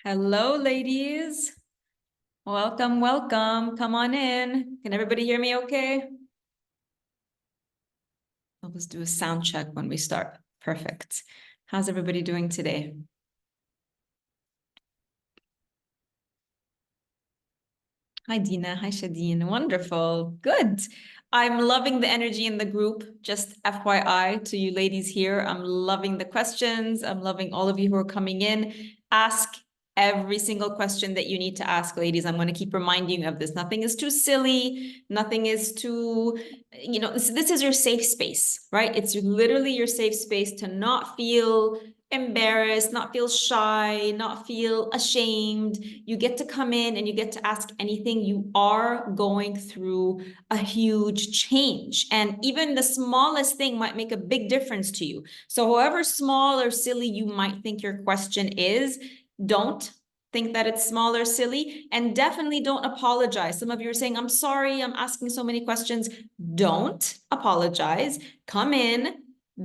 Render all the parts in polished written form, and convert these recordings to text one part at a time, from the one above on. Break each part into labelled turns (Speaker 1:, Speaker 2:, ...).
Speaker 1: Hello, ladies. Welcome, welcome. Come on in. Can everybody hear me okay? I'll just do a sound check when we start. Perfect. How's everybody doing today? Hi, Dina. Hi, Shadeen. Wonderful. Good. I'm loving the energy in the group. Just FYI to you ladies here, I'm loving the questions. I'm loving all of you who are coming in. Ask every single question that you need to ask, ladies. I'm going to keep reminding you of this. Nothing is too silly. Nothing is too, this is your safe space, right? It's literally your safe space to not feel embarrassed, not feel shy, not feel ashamed. You get to come in and you get to ask anything. You are going through a huge change. And even the smallest thing might make a big difference to you. So however small or silly you might think your question is, don't think that it's small or silly, and definitely don't apologize. Some of you are saying, I'm sorry, I'm asking so many questions. Don't apologize. Come in,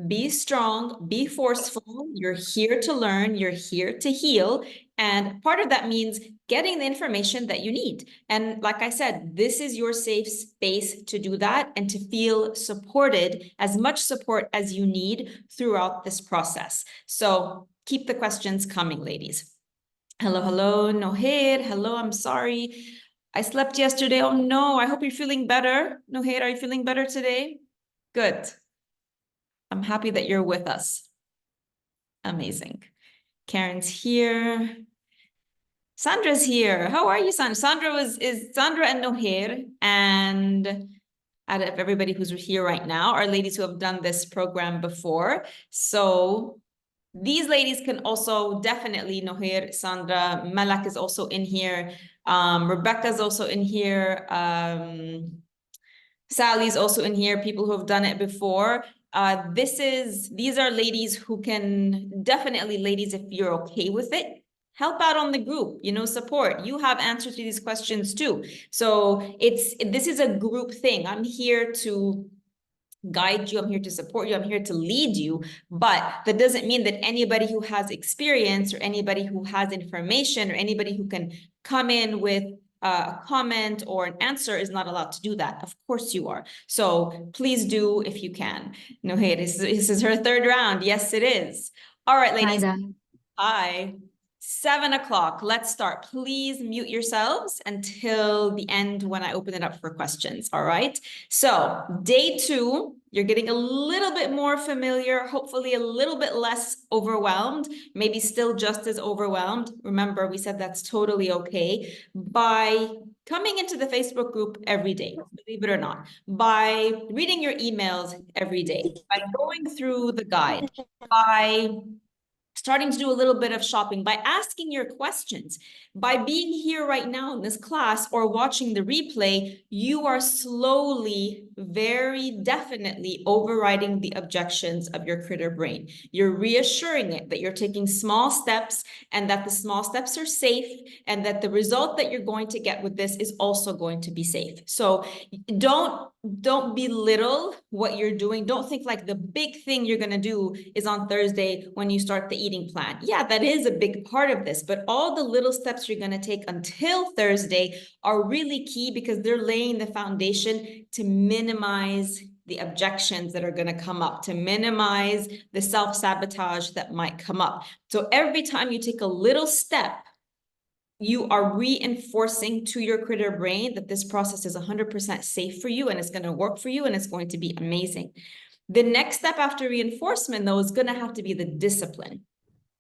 Speaker 1: be strong, be forceful. You're here to learn, you're here to heal. And part of that means getting the information that you need. And like I said, this is your safe space to do that and to feel supported, as much support as you need throughout this process. So keep the questions coming, ladies. Hello, hello, Noher. Hello, I'm sorry. I slept yesterday. Oh no, I hope you're feeling better. Noher, are you feeling better today? Good. I'm happy that you're with us. Amazing. Karen's here. Sandra's here. How are you, Sandra? Is Sandra and Noher, and out of everybody who's here right now are ladies who have done this program before. So these ladies can also definitely, Noher, Sandra, Malak is also in here. Rebecca's also in here. Sally's also in here, people who have done it before. These are ladies who can definitely, ladies, if you're okay with it, help out on the group, support. You have answers to these questions too. So this is a group thing. I'm here to guide you, I'm here to support you, I'm here to lead you, but that doesn't mean that anybody who has experience or anybody who has information or anybody who can come in with a comment or an answer is not allowed to do that. Of course you are. So please do if you can. No, hey, this is her third round. Yes, it is. All right, ladies. Hi. 7 o'clock. Let's start. Please mute yourselves until the end when I open it up for questions. All right. So day 2, you're getting a little bit more familiar, hopefully a little bit less overwhelmed, maybe still just as overwhelmed. Remember, we said that's totally okay by coming into the Facebook group every day, believe it or not, by reading your emails every day, by going through the guide, by starting to do a little bit of shopping, by asking your questions, by being here right now in this class or watching the replay, you are slowly, very definitely overriding the objections of your critter brain. You're reassuring it that you're taking small steps and that the small steps are safe and that the result that you're going to get with this is also going to be safe. So don't belittle what you're doing. Don't think like the big thing you're going to do is on Thursday when you start the eating plan. Yeah, that is a big part of this, but all the little steps you're going to take until Thursday are really key because they're laying the foundation to minimize the objections that are going to come up, to minimize the self-sabotage that might come up. So every time you take a little step, you are reinforcing to your critter brain that this process is 100% safe for you and it's going to work for you and it's going to be amazing. The next step after reinforcement, though, is going to have to be the discipline,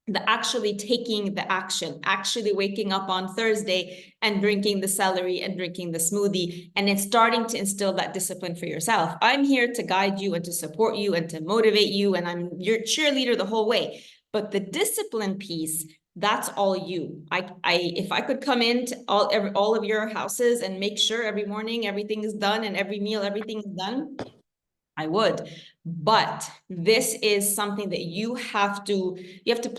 Speaker 1: the actually taking the action, actually waking up on Thursday and drinking the celery and drinking the smoothie, and it's starting to instill that discipline for yourself. I'm here to guide you and to support you and to motivate you, and I'm your cheerleader the whole way. But the discipline piece, that's all you. If I could come into all of your houses and make sure every morning everything is done and every meal everything is done, I would. But this is something that you have to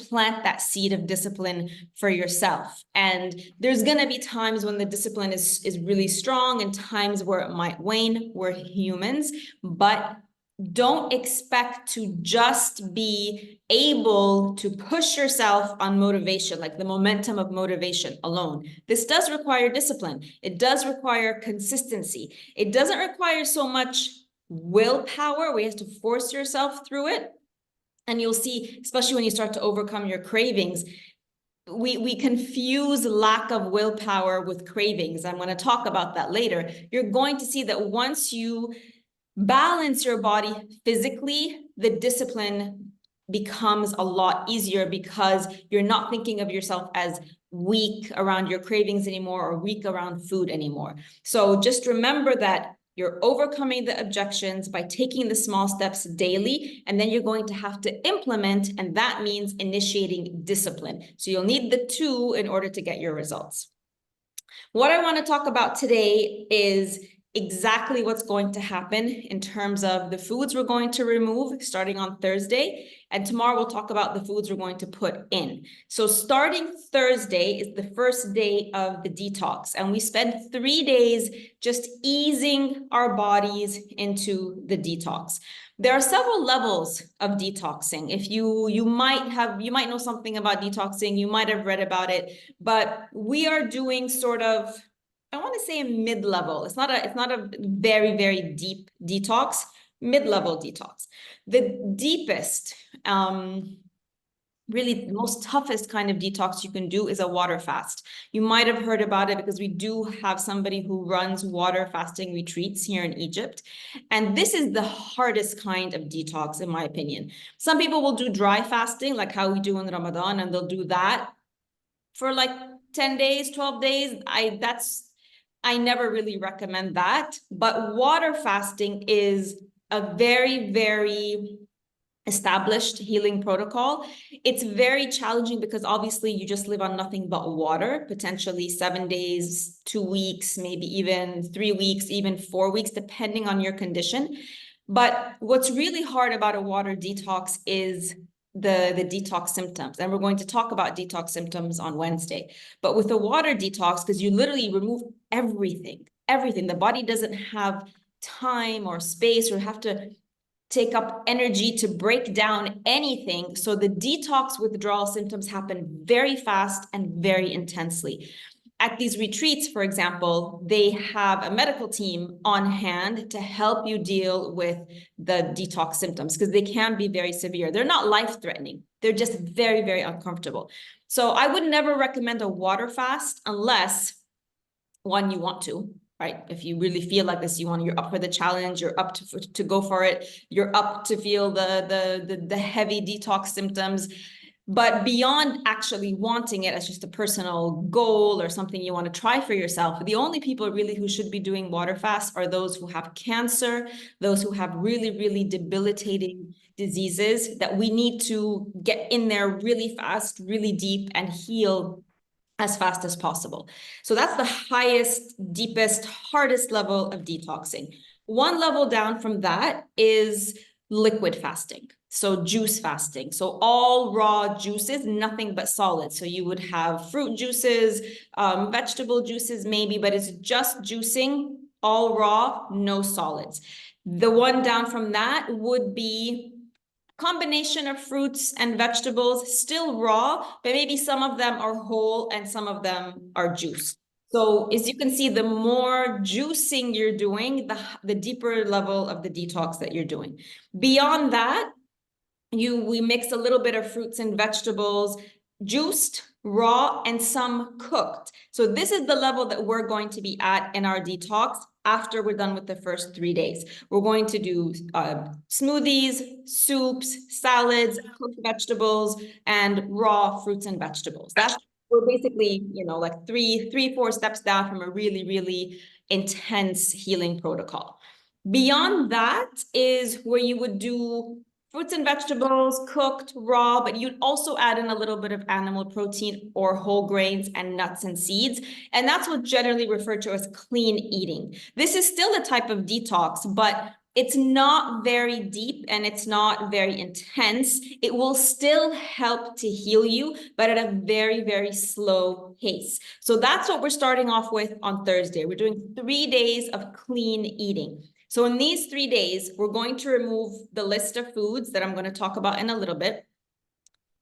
Speaker 1: plant that seed of discipline for yourself. And there's going to be times when the discipline is really strong and times where it might wane. We're humans, but don't expect to just be able to push yourself on motivation, like the momentum of motivation alone. This does require discipline. It does require consistency. It doesn't require so much willpower where you have to force yourself through it. And you'll see, especially when you start to overcome your cravings, we confuse lack of willpower with cravings. I'm going to talk about that later. You're going to see that once you balance your body physically, the discipline becomes a lot easier because you're not thinking of yourself as weak around your cravings anymore or weak around food anymore. So just remember that you're overcoming the objections by taking the small steps daily, and then you're going to have to implement, and that means initiating discipline. So you'll need the two in order to get your results. What I want to talk about today is exactly what's going to happen in terms of the foods we're going to remove starting on Thursday. And tomorrow we'll talk about the foods we're going to put in. So starting Thursday is the first day of the detox. And we spend 3 days just easing our bodies into the detox. There are several levels of detoxing. If you might know something about detoxing, you might have read about it, but we are doing sort of, I want to say, a mid-level. It's not a very, very deep detox, mid-level detox. The deepest, really the most toughest kind of detox you can do is a water fast. You might have heard about it because we do have somebody who runs water fasting retreats here in Egypt. And this is the hardest kind of detox, in my opinion. Some people will do dry fasting, like how we do in Ramadan, and they'll do that for like 10 days, 12 days. I never really recommend that. But water fasting is a very, very established healing protocol. It's very challenging because obviously you just live on nothing but water, potentially 7 days, 2 weeks, maybe even 3 weeks, even 4 weeks, depending on your condition. But what's really hard about a water detox is the detox symptoms. And we're going to talk about detox symptoms on Wednesday. But with the water detox, because you literally remove everything, the body doesn't have time or space or have to take up energy to break down anything. So the detox withdrawal symptoms happen very fast and very intensely. At these retreats, for example, they have a medical team on hand to help you deal with the detox symptoms because they can be very severe. They're not life-threatening. They're just very, very uncomfortable. So I would never recommend a water fast unless, one, you want to, right? If you really feel like this, you're up for the challenge, you're up to go for it, you're up to feel the heavy detox symptoms. But beyond actually wanting it as just a personal goal or something you want to try for yourself, the only people really who should be doing water fasts are those who have cancer, those who have really, really debilitating diseases that we need to get in there really fast, really deep, and heal as fast as possible. So that's the highest, deepest, hardest level of detoxing. One level down from that is liquid fasting. So juice fasting. So all raw juices, nothing but solids. So you would have fruit juices, vegetable juices maybe, but it's just juicing, all raw, no solids. The one down from that would be combination of fruits and vegetables, still raw, but maybe some of them are whole and some of them are juiced. So as you can see, the more juicing you're doing, the deeper level of the detox that you're doing. Beyond that, we mix a little bit of fruits and vegetables, juiced, raw, and some cooked. So this is the level that we're going to be at in our detox after we're done with the first 3 days. We're going to do smoothies, soups, salads, cooked vegetables, and raw fruits and vegetables. We're basically, like three, 4 steps down from a really, really intense healing protocol. Beyond that is where you would do fruits and vegetables, cooked, raw, but you'd also add in a little bit of animal protein or whole grains and nuts and seeds. And that's what's generally referred to as clean eating. This is still a type of detox, but it's not very deep and it's not very intense. It will still help to heal you, but at a very, very slow pace. So that's what we're starting off with on Thursday. We're doing 3 days of clean eating. So in these 3 days, we're going to remove the list of foods that I'm going to talk about in a little bit.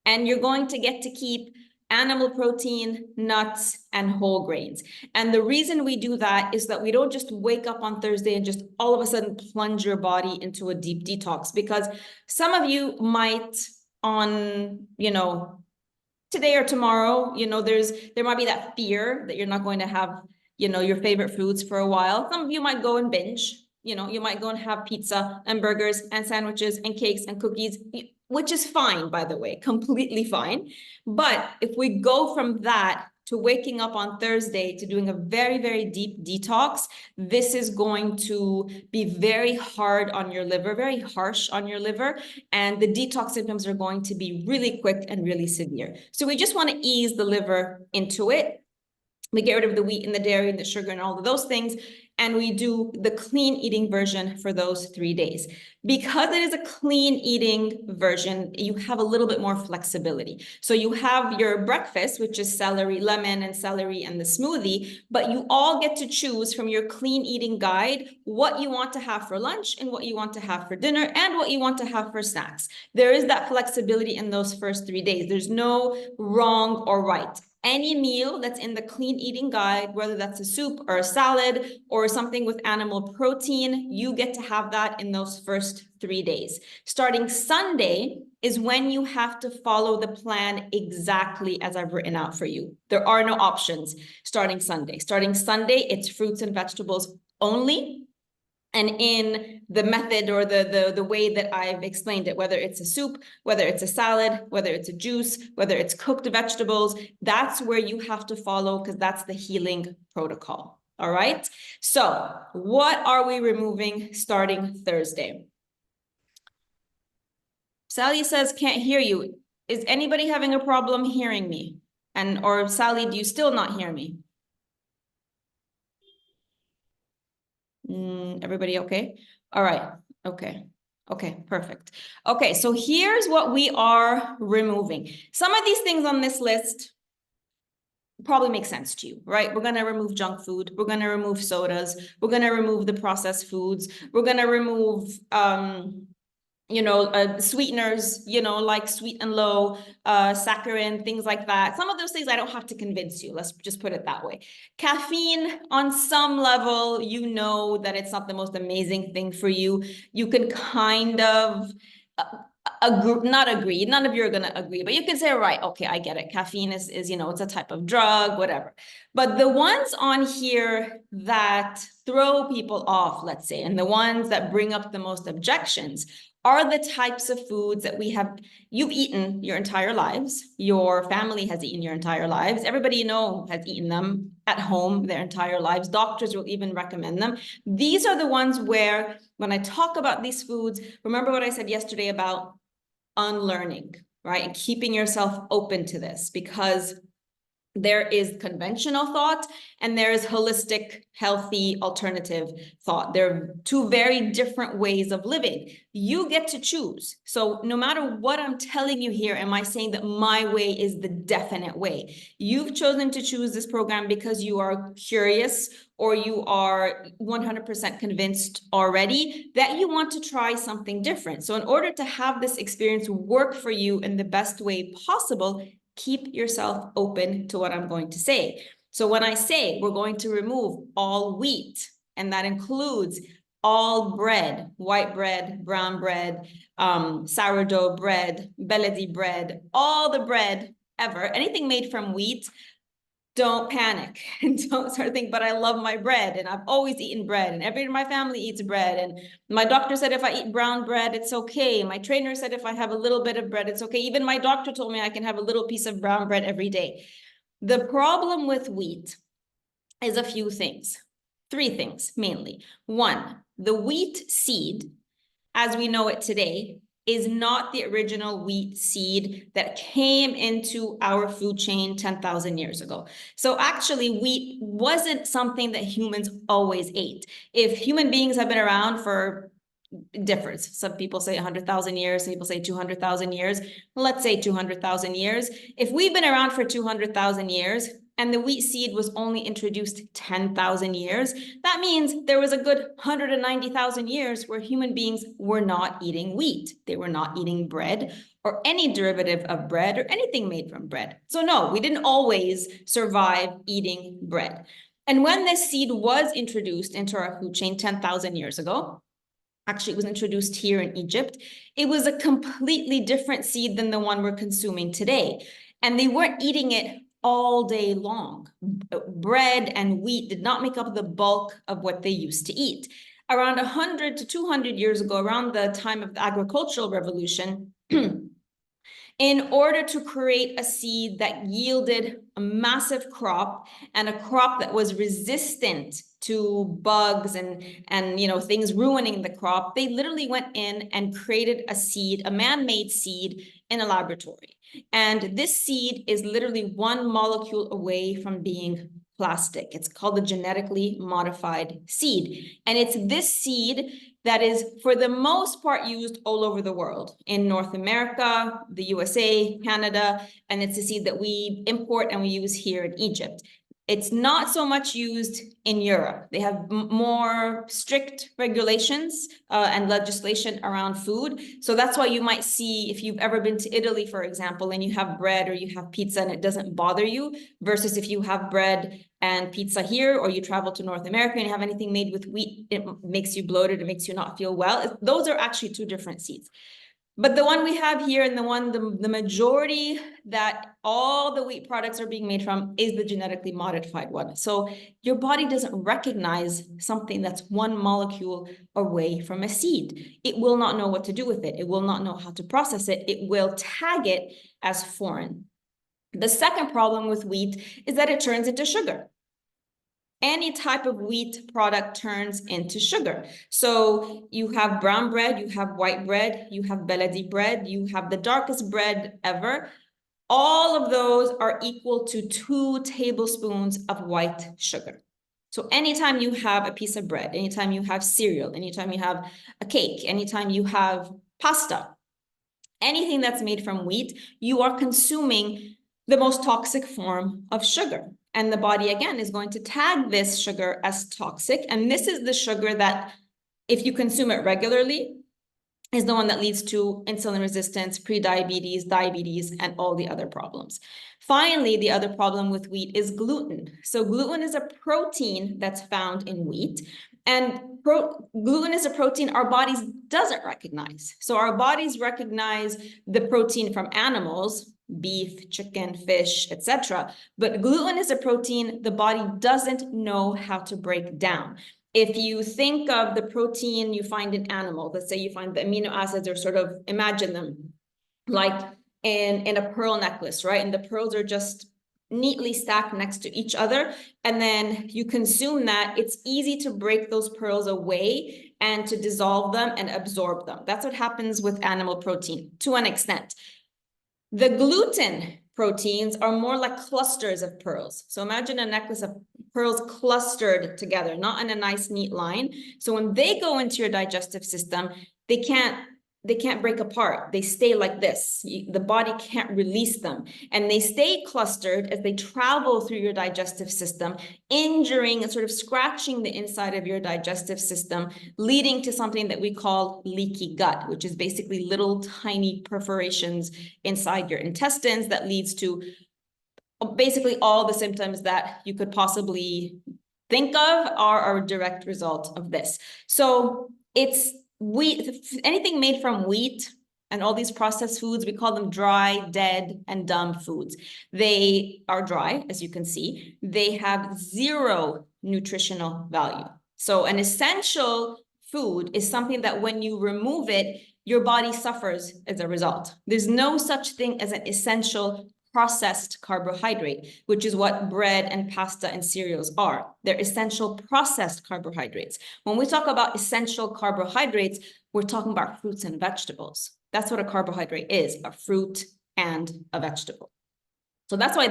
Speaker 1: And you're going to get to keep animal protein, nuts, and whole grains. And the reason we do that is that we don't just wake up on Thursday and just all of a sudden plunge your body into a deep detox, because some of you might on, today or tomorrow, there might be that fear that you're not going to have, your favorite foods for a while. Some of you might go and binge, you might go and have pizza and burgers and sandwiches and cakes and cookies, which is fine, by the way, completely fine. But if we go from that to waking up on Thursday to doing a very, very deep detox, this is going to be very hard on your liver, very harsh on your liver. And the detox symptoms are going to be really quick and really severe. So we just want to ease the liver into it. We get rid of the wheat and the dairy and the sugar and all of those things. And we do the clean eating version for those 3 days. Because it is a clean eating version, you have a little bit more flexibility. So you have your breakfast, which is celery, lemon, and celery and the smoothie, but you all get to choose from your clean eating guide what you want to have for lunch and what you want to have for dinner and what you want to have for snacks. There is that flexibility in those first 3 days. There's no wrong or right. Any meal that's in the clean eating guide, whether that's a soup or a salad or something with animal protein, you get to have that in those first 3 days. Starting Sunday is when you have to follow the plan exactly as I've written out for you. There are no options starting Sunday. Starting Sunday, it's fruits and vegetables only. And in the method or the way that I've explained it, whether it's a soup, whether it's a salad, whether it's a juice, whether it's cooked vegetables, that's where you have to follow, because that's the healing protocol. All right. So what are we removing starting Thursday? Sally says, can't hear you. Is anybody having a problem hearing me? Or Sally, do you still not hear me? Everybody okay? All right. Okay. Okay, perfect. Okay, so here's what we are removing. Some of these things on this list probably make sense to you, right? We're going to remove junk food. We're going to remove sodas. We're going to remove the processed foods. We're going to remove sweeteners, like sweet and low, saccharin, things like that. Some of those things I don't have to convince you. Let's just put it that way. Caffeine, on some level, that it's not the most amazing thing for you. You can kind of not agree. None of you are going to agree, but you can say, right, okay, I get it. Caffeine is it's a type of drug, whatever. But the ones on here that throw people off, let's say, and the ones that bring up the most objections are the types of foods that you've eaten your entire lives. Your family has eaten your entire lives. Everybody has eaten them at home their entire lives. Doctors will even recommend them. These are the ones where, when I talk about these foods, remember what I said yesterday about unlearning, right? And keeping yourself open to this, because there is conventional thought and there is holistic, healthy, alternative thought. They're two very different ways of living. You get to choose. So no matter what I'm telling you here, am I saying that my way is the definite way? You've chosen to choose this program because you are curious, or you are 100% convinced already that you want to try something different. So in order to have this experience work for you in the best way possible, keep yourself open to what I'm going to say. So when I say we're going to remove all wheat, and that includes all bread, white bread, brown bread, sourdough bread, beledi bread, all the bread ever, anything made from wheat, don't panic and don't start thinking, but I love my bread and I've always eaten bread and everybody in my family eats bread. And my doctor said if I eat brown bread, it's okay. My trainer said if I have a little bit of bread, it's okay. Even my doctor told me I can have a little piece of brown bread every day. The problem with wheat is a few things, 3 things mainly. 1, the wheat seed, as we know it today, is not the original wheat seed that came into our food chain 10,000 years ago. So actually, wheat wasn't something that humans always ate. If human beings have been around for difference, some people say 100,000 years, some people say 200,000 years. Let's say 200,000 years. If we've been around for 200,000 years, and the wheat seed was only introduced 10,000 years, that means there was a good 190,000 years where human beings were not eating wheat. They were not eating bread or any derivative of bread or anything made from bread. So no, we didn't always survive eating bread. And when this seed was introduced into our food chain 10,000 years ago, actually it was introduced here in Egypt, it was a completely different seed than the one we're consuming today. And they weren't eating it all day long. Bread and wheat did not make up the bulk of what they used to eat. Around 100 to 200 years ago, around the time of the agricultural revolution, in order to create a seed that yielded a massive crop and a crop that was resistant to bugs and things ruining the crop, they literally went in and created a seed, a man-made seed in a laboratory. And this seed is literally one molecule away from being plastic. It's called the genetically modified seed. And it's this seed that is, for the most part, used all over the world, in North America, the USA, Canada, and it's a seed that we import and we use here in Egypt. It's not so much used in Europe. They have more strict regulations and legislation around food. So that's why you might see, if you've ever been to Italy, for example, and you have bread or you have pizza and it doesn't bother you, versus if you have bread and pizza here, or you travel to North America and you have anything made with wheat, it makes you bloated, it makes you not feel well. Those are actually two different seeds. But the one we have here and the majority that all the wheat products are being made from is the genetically modified one. So your body doesn't recognize something that's one molecule away from a seed. It will not know what to do with it. It will not know how to process it. It will tag it as foreign. The second problem with wheat is that it turns into sugar. Any type of wheat product turns into sugar. So you have brown bread, you have white bread, you have beledi bread, you have the darkest bread ever. All of those are equal to 2 tablespoons of white sugar. So anytime you have a piece of bread, anytime you have cereal, anytime you have a cake, anytime you have pasta, anything that's made from wheat, you are consuming the most toxic form of sugar. And the body, again, is going to tag this sugar as toxic. And this is the sugar that, if you consume it regularly, is the one that leads to insulin resistance, prediabetes, diabetes, and all the other problems. Finally, the other problem with wheat is gluten. So gluten is a protein that's found in wheat. And gluten is a protein our bodies doesn't recognize. So our bodies recognize the protein from animals, beef, chicken, fish, etc. But gluten is a protein the body doesn't know how to break down. If you think of the protein you find in animals, let's say you find the amino acids, or sort of imagine them like in a pearl necklace, right? And the pearls are just neatly stacked next to each other. And then you consume that, it's easy to break those pearls away and to dissolve them and absorb them. That's what happens with animal protein to an extent. The gluten proteins are more like clusters of pearls. So imagine a necklace of pearls clustered together, not in a nice, neat line. So when they go into your digestive system, they can't break apart. They stay like this. The body can't release them. And they stay clustered as they travel through your digestive system, injuring and sort of scratching the inside of your digestive system, leading to something that we call leaky gut, which is basically little tiny perforations inside your intestines that leads to basically all the symptoms that you could possibly think of are a direct result of this. So it's anything made from wheat and all these processed foods, we call them dry, dead, and dumb foods. They are dry, as you can see. They have 0 nutritional value. So an essential food is something that when you remove it, your body suffers as a result. There's no such thing as an essential processed carbohydrate, which is what bread and pasta and cereals are. They're essential processed carbohydrates. When we talk about essential carbohydrates, we're talking about fruits and vegetables. That's what a carbohydrate is, a fruit and a vegetable. So that's why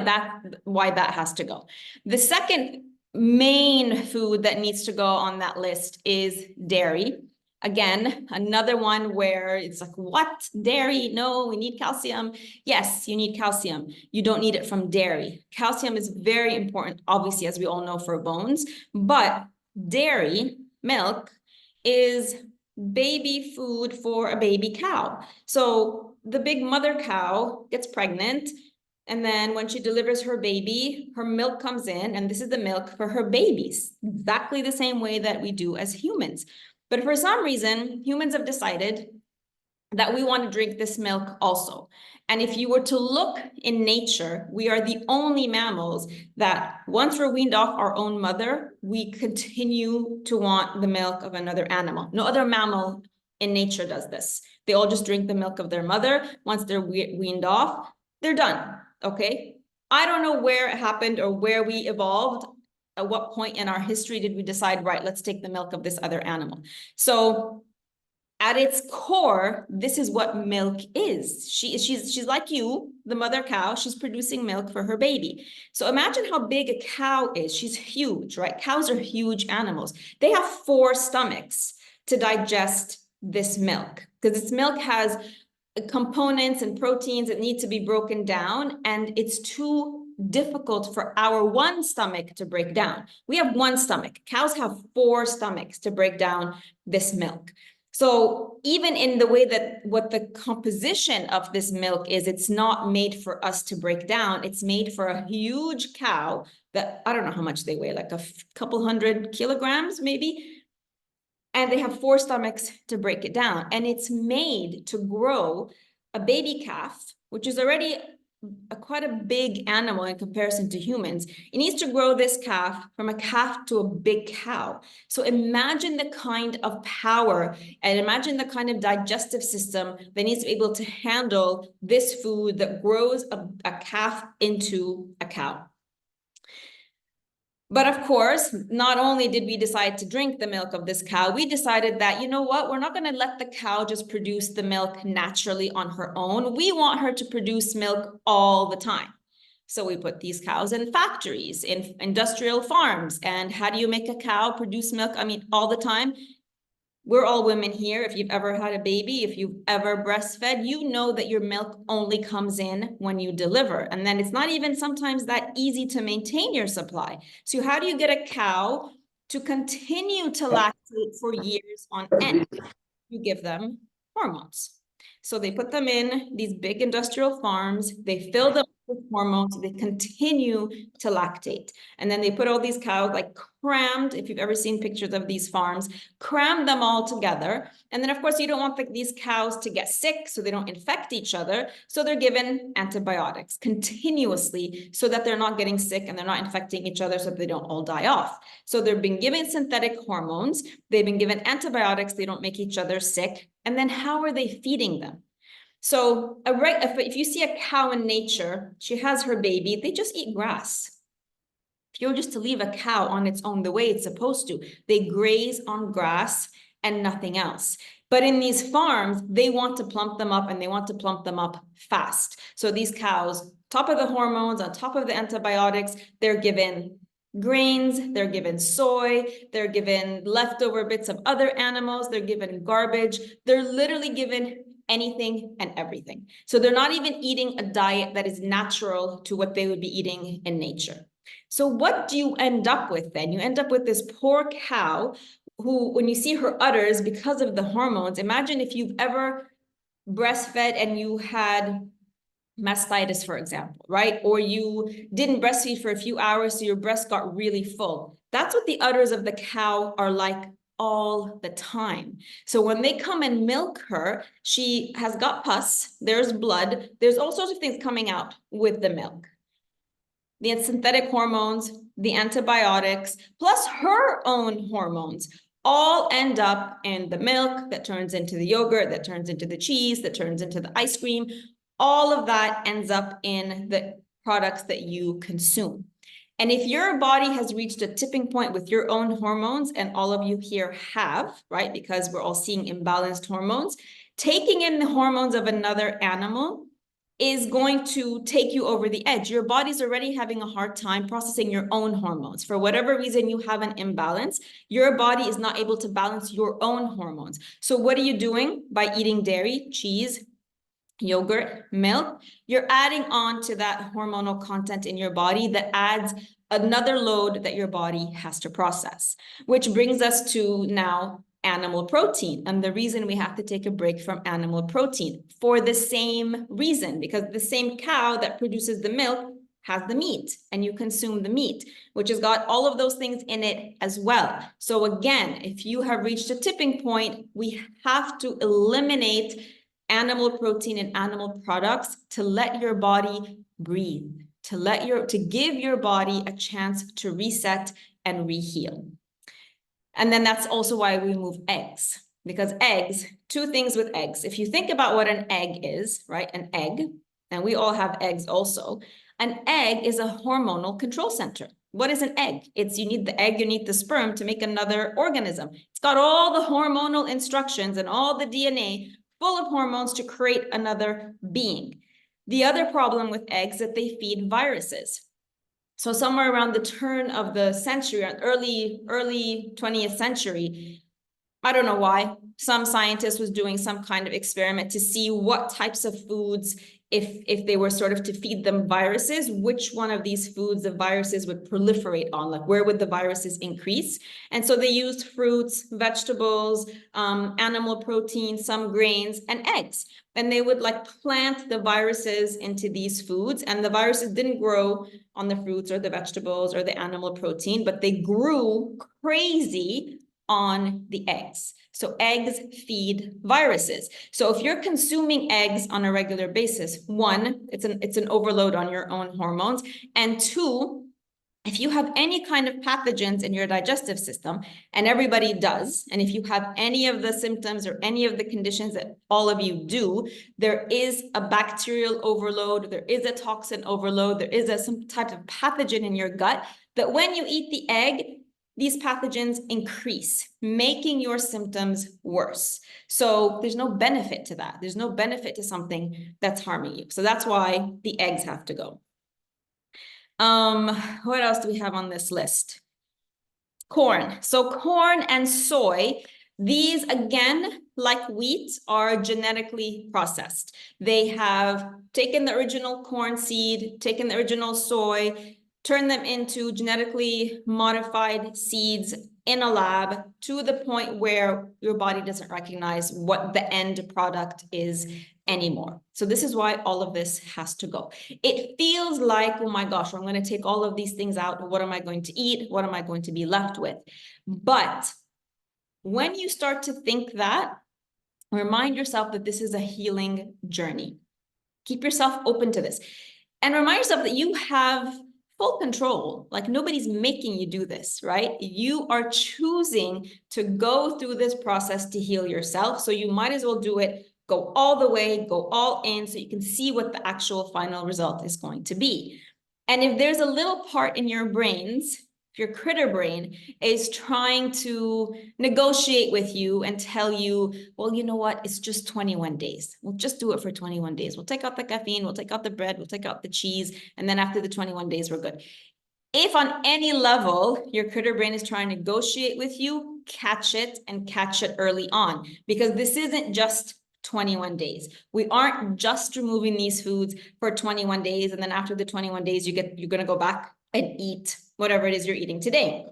Speaker 1: that has to go. The second main food that needs to go on that list is dairy. Again, another one where it's like, what? Dairy? No, we need calcium. Yes, you need calcium. You don't need it from dairy. Calcium is very important, obviously, as we all know, for bones, but dairy, milk, is baby food for a baby cow. So the big mother cow gets pregnant, and then when she delivers her baby, her milk comes in, and this is the milk for her babies, exactly the same way that we do as humans. But for some reason, humans have decided that we want to drink this milk also. And if you were to look in nature, we are the only mammals that once we're weaned off our own mother, we continue to want the milk of another animal. No other mammal in nature does this. They all just drink the milk of their mother. Once they're weaned off, they're done, okay? I don't know where it happened or where we evolved. At what point in our history did we decide, right, let's take the milk of this other animal? So at its core, this is what milk is. She's like you, the mother cow, she's producing milk for her baby. So imagine how big a cow is. She's huge, right? Cows are huge animals. They have 4 stomachs to digest this milk, because this milk has components and proteins that need to be broken down, and it's too difficult for our one stomach to break down. We have 1 stomach. Cows have 4 stomachs to break down this milk. So even in the way that what the composition of this milk is, it's not made for us to break down. It's made for a huge cow that, I don't know how much they weigh, like a couple hundred kilograms maybe. And they have 4 stomachs to break it down. And it's made to grow a baby calf, which is already quite a big animal in comparison to humans. It needs to grow this calf from a calf to a big cow. So imagine the kind of power and imagine the kind of digestive system that needs to be able to handle this food that grows a calf into a cow. But of course, not only did we decide to drink the milk of this cow, we decided that, you know what, we're not going to let the cow just produce the milk naturally on her own. We want her to produce milk all the time. So we put these cows in factories, in industrial farms. And how do you make a cow produce milk? I mean, all the time. We're all women here. If you've ever had a baby, if you've ever breastfed, you know that your milk only comes in when you deliver. And then it's not even sometimes that easy to maintain your supply. So how do you get a cow to continue to lactate for years on end? You give them hormones. So they put them in these big industrial farms, they fill them with hormones, they continue to lactate. And then they put all these cows like crammed, if you've ever seen pictures of these farms, cram them all together. And then of course you don't want these cows to get sick so they don't infect each other. So they're given antibiotics continuously so that they're not getting sick and they're not infecting each other so that they don't all die off. So they've been given synthetic hormones, they've been given antibiotics, they don't make each other sick. And then how are they feeding them? So if you see a cow in nature, she has her baby, they just eat grass. If you were just to leave a cow on its own the way it's supposed to, they graze on grass and nothing else. But in these farms, they want to plump them up and they want to plump them up fast. So these cows, top of the hormones, on top of the antibiotics, they're given grains, they're given soy, they're given leftover bits of other animals, they're given garbage, they're literally given anything and everything. So they're not even eating a diet that is natural to what they would be eating in nature. So what do you end up with then? You end up with this poor cow who, when you see her udders, because of the hormones, imagine if you've ever breastfed and you had mastitis, for example, right? Or you didn't breastfeed for a few hours, so your breast got really full. That's what the udders of the cow are like all the time. So when they come and milk her, she has got pus, there's blood, there's all sorts of things coming out with the milk. The synthetic hormones, the antibiotics, plus her own hormones all end up in the milk that turns into the yogurt, that turns into the cheese, that turns into the ice cream. All of that ends up in the products that you consume. And if your body has reached a tipping point with your own hormones, and all of you here have, right, because we're all seeing imbalanced hormones, taking in the hormones of another animal is going to take you over the edge. Your body's already having a hard time processing your own hormones. For whatever reason you have an imbalance, your body is not able to balance your own hormones. So what are you doing by eating dairy, cheese, yogurt, milk? You're adding on to that hormonal content in your body that adds another load that your body has to process, which brings us to now animal protein. And the reason we have to take a break from animal protein for the same reason, because the same cow that produces the milk has the meat, and you consume the meat, which has got all of those things in it as well. So again, if you have reached a tipping point, we have to eliminate animal protein and animal products to let your body breathe, to give your body a chance to reset and reheal. And then that's also why we remove eggs, because eggs, two things with eggs. If you think about what an egg is, right? An egg, and we all have eggs also. An egg is a hormonal control center. What is an egg? It's you need the egg, you need the sperm to make another organism. It's got all the hormonal instructions and all the DNA full of hormones to create another being. The other problem with eggs is that they feed viruses. So somewhere around the turn of the century, early 20th century, I don't know why, some scientist was doing some kind of experiment to see what types of foods, if they were sort of to feed them viruses, which one of these foods the viruses would proliferate on, like where would the viruses increase? And so they used fruits, vegetables, animal protein, some grains, and eggs. And they would like plant the viruses into these foods, and the viruses didn't grow on the fruits or the vegetables or the animal protein, but they grew crazy on the eggs. So eggs feed viruses. So if you're consuming eggs on a regular basis, one, it's an overload on your own hormones. And two, if you have any kind of pathogens in your digestive system, and everybody does, and if you have any of the symptoms or any of the conditions that all of you do, there is a bacterial overload, there is a toxin overload, there is some type of pathogen in your gut that when you eat the egg, these pathogens increase, making your symptoms worse. So there's no benefit to that. There's no benefit to something that's harming you. So that's why the eggs have to go. What else do we have on this list? Corn. So corn and soy, these again, like wheat, are genetically processed. They have taken the original corn seed, taken the original soy, turn them into genetically modified seeds in a lab to the point where your body doesn't recognize what the end product is anymore. So this is why all of this has to go. It feels like, oh my gosh, I'm going to take all of these things out. What am I going to eat? What am I going to be left with? But when you start to think that, remind yourself that this is a healing journey. Keep yourself open to this. And remind yourself that you have full control. Like nobody's making you do this, right? You are choosing to go through this process to heal yourself. So you might as well do it, go all the way, go all in so you can see what the actual final result is going to be. And if there's a little part in your brains, if your critter brain is trying to negotiate with you and tell you, well, you know what, it's just 21 days. We'll just do it for 21 days. We'll take out the caffeine, we'll take out the bread, we'll take out the cheese, and then after the 21 days, we're good. If on any level your critter brain is trying to negotiate with you, catch it and catch it early on, because this isn't just 21 days. We aren't just removing these foods for 21 days, and then after the 21 days, you're going to go back and eat whatever it is you're eating today.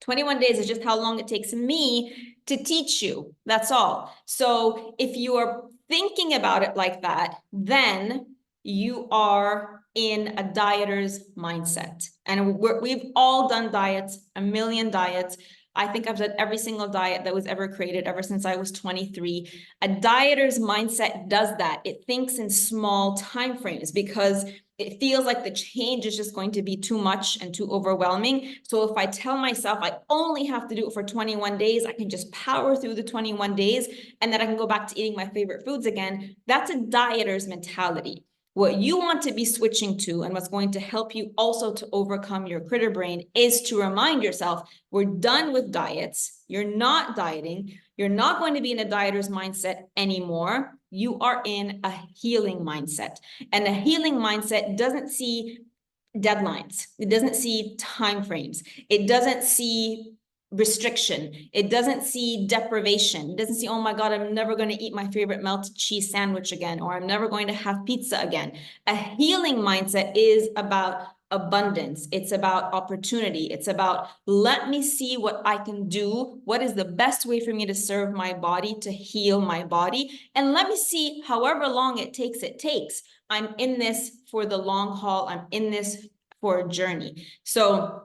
Speaker 1: 21 days is just how long it takes me to teach you. That's all. So if you are thinking about it like that, then you are in a dieter's mindset. And we've all done diets, a million diets. I think I've done every single diet that was ever created ever since I was 23. A dieter's mindset does that. It thinks in small time frames because it feels like the change is just going to be too much and too overwhelming. So if I tell myself I only have to do it for 21 days, I can just power through the 21 days and then I can go back to eating my favorite foods again. That's a dieter's mentality. What you want to be switching to and what's going to help you also to overcome your critter brain is to remind yourself, we're done with diets. You're not dieting. You're not going to be in a dieter's mindset anymore. You are in a healing mindset. And a healing mindset doesn't see deadlines. It doesn't see timeframes. It doesn't see restriction. It doesn't see deprivation. It doesn't see, oh my God, I'm never going to eat my favorite melted cheese sandwich again, or I'm never going to have pizza again. A healing mindset is about abundance. It's about opportunity. It's about, let me see what I can do. What is the best way for me to serve my body, to heal my body? And let me see, however long it takes. I'm in this for the long haul. I'm in this for a journey. So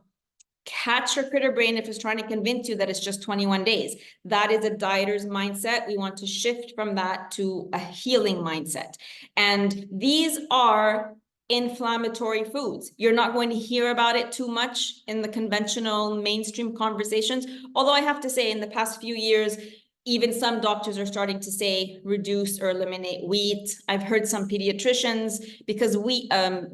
Speaker 1: catch your critter brain if it's trying to convince you that it's just 21 days. That is a dieter's mindset. We want to shift from that to a healing mindset. And these are inflammatory foods. You're not going to hear about it too much in the conventional mainstream conversations. Although I have to say, in the past few years, even some doctors are starting to say reduce or eliminate wheat. I've heard some pediatricians, because